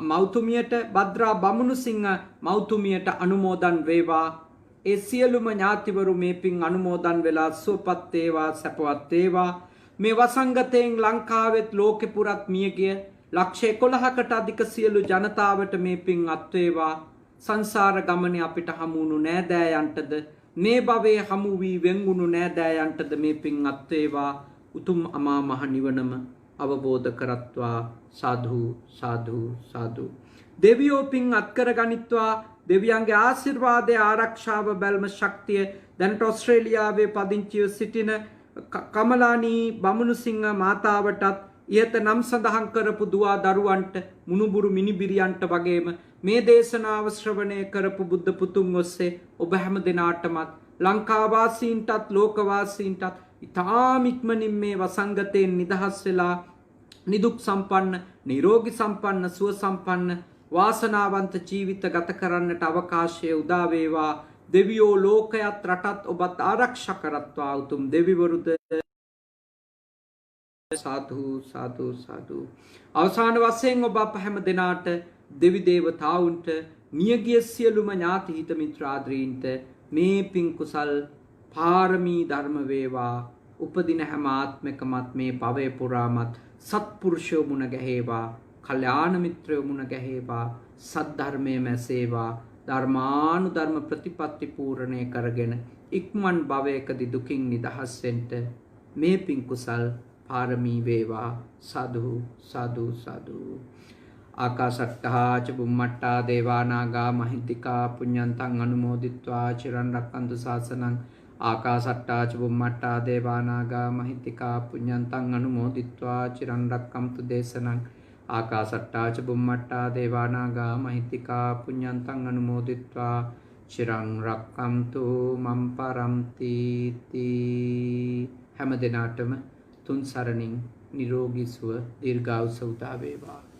මෞතුමියට, භද්‍රා බමුණුසිංහ මෞතුමියට අනුමෝදන් වේවා. ඒ සියලුම ඥාතිවරු මේ පින් අනුමෝදන් වෙලා සුවපත් වේවා, සැපවත් වේවා. මේ වසංගතයෙන් ලංකාවෙත් ලෝකෙ පුරත් මියගිය ලක්ෂ 11කට අධික සියලු ජනතාවට මේ පින් අත්වේවා. සංසාර ගමනේ අපිට හමුුණු නෑදෑයන්ටද, මේ භවයේ හමු වී වෙන්ගුණු නෑදෑයන්ටද මේ පින් අත්වේවා. උතුම් අමා මහ නිවනම අවබෝධ කරත්වා. සාධු සාධු සාධු. දෙවියෝ පින් අත්කර ගනිත්වා. දෙවියන්ගේ ආශිර්වාදය, ආරක්ෂාව, බැල්ම ශක්තිය දැනට ඕස්ට්‍රේලියාවේ පදිංචිව සිටින කමලානී බමුණුසිංහ මාතාවටත්, ඉහත නම් සඳහන් කරපු දුවා දරුවන්ට, මුණුබුරු මිනිබිරියන්ට වගේම මේ දේශනාව ශ්‍රවණය කරපු බුද්ධ පුතුන් ඔස්සේ ඔබ හැම දෙනාටමත්, ලංකාවාසීන්ටත් ලෝකවාසීන්ටත් ඉතාම ඉක්මනින් මේ වසංගතයෙන් නිදහස් වෙලා නිදුක් සම්පන්න, නිරෝගී සම්පන්න, සුව සම්පන්න වාසනාවන්ත ජීවිත ගත කරන්නට අවකාශය උදා වේවා. දෙවියෝ ලෝකයත් රටත් ඔබත් ආරක්ෂා කරත්වා. උතුම් දෙවිවරුද සාදු සාදු සාදු. අවසාන වශයෙන් ඔබ අප හැම දෙනාට, දෙවි දේවතාවුන්ට, මියගිය සියලුම ඥාති හිත මිත්‍රාදීන්ට මේ පින් කුසල් පාරමී ධර්ම වේවා. උපදින හැම ආත්මකමත් මේ භවය පුරාමත් සත්පුරුෂයෝ මුණ ගැහේවා, කල්යාණ මිත්‍රයෝ මුණ ගැහේවා, සද්ධර්මයේ මැසේවා. ධර්මානුධර්ම ප්‍රතිපත්ති පූර්ණය කරගෙන ඉක්මන් භවයකදී දුකින් නිදහස් වෙන්න මේ පින් කුසල් පාරමී වේවා. සාදු සාදු සාදු. ආකාශට්ටා ච බුම්මට්ටා දේවා නාග මහිද්దికා පුඤ්ඤන්තං අනුමෝදිත්වා චිරන් රක්ඛන්තු ශාසනං. ආකාශට්ටා ච බුම්මට්ටා දේවා නාග මහිද්దికා පුඤ්ඤන්තං අනුමෝදිත්වා චිරන් රක්ඛන්තු දේශනං. ආකාශට්ටා ච බුම්මට්ටා දේවා නාග මහිද්దికා පුඤ්ඤන්තං අනුමෝදිත්වා චිරං රක්ඛන්තු මම් පරන්ති තී. හැම දිනාටම තුන් සරණින් නිරෝගී සුව දීර්ඝායුෂ උදා වේවා.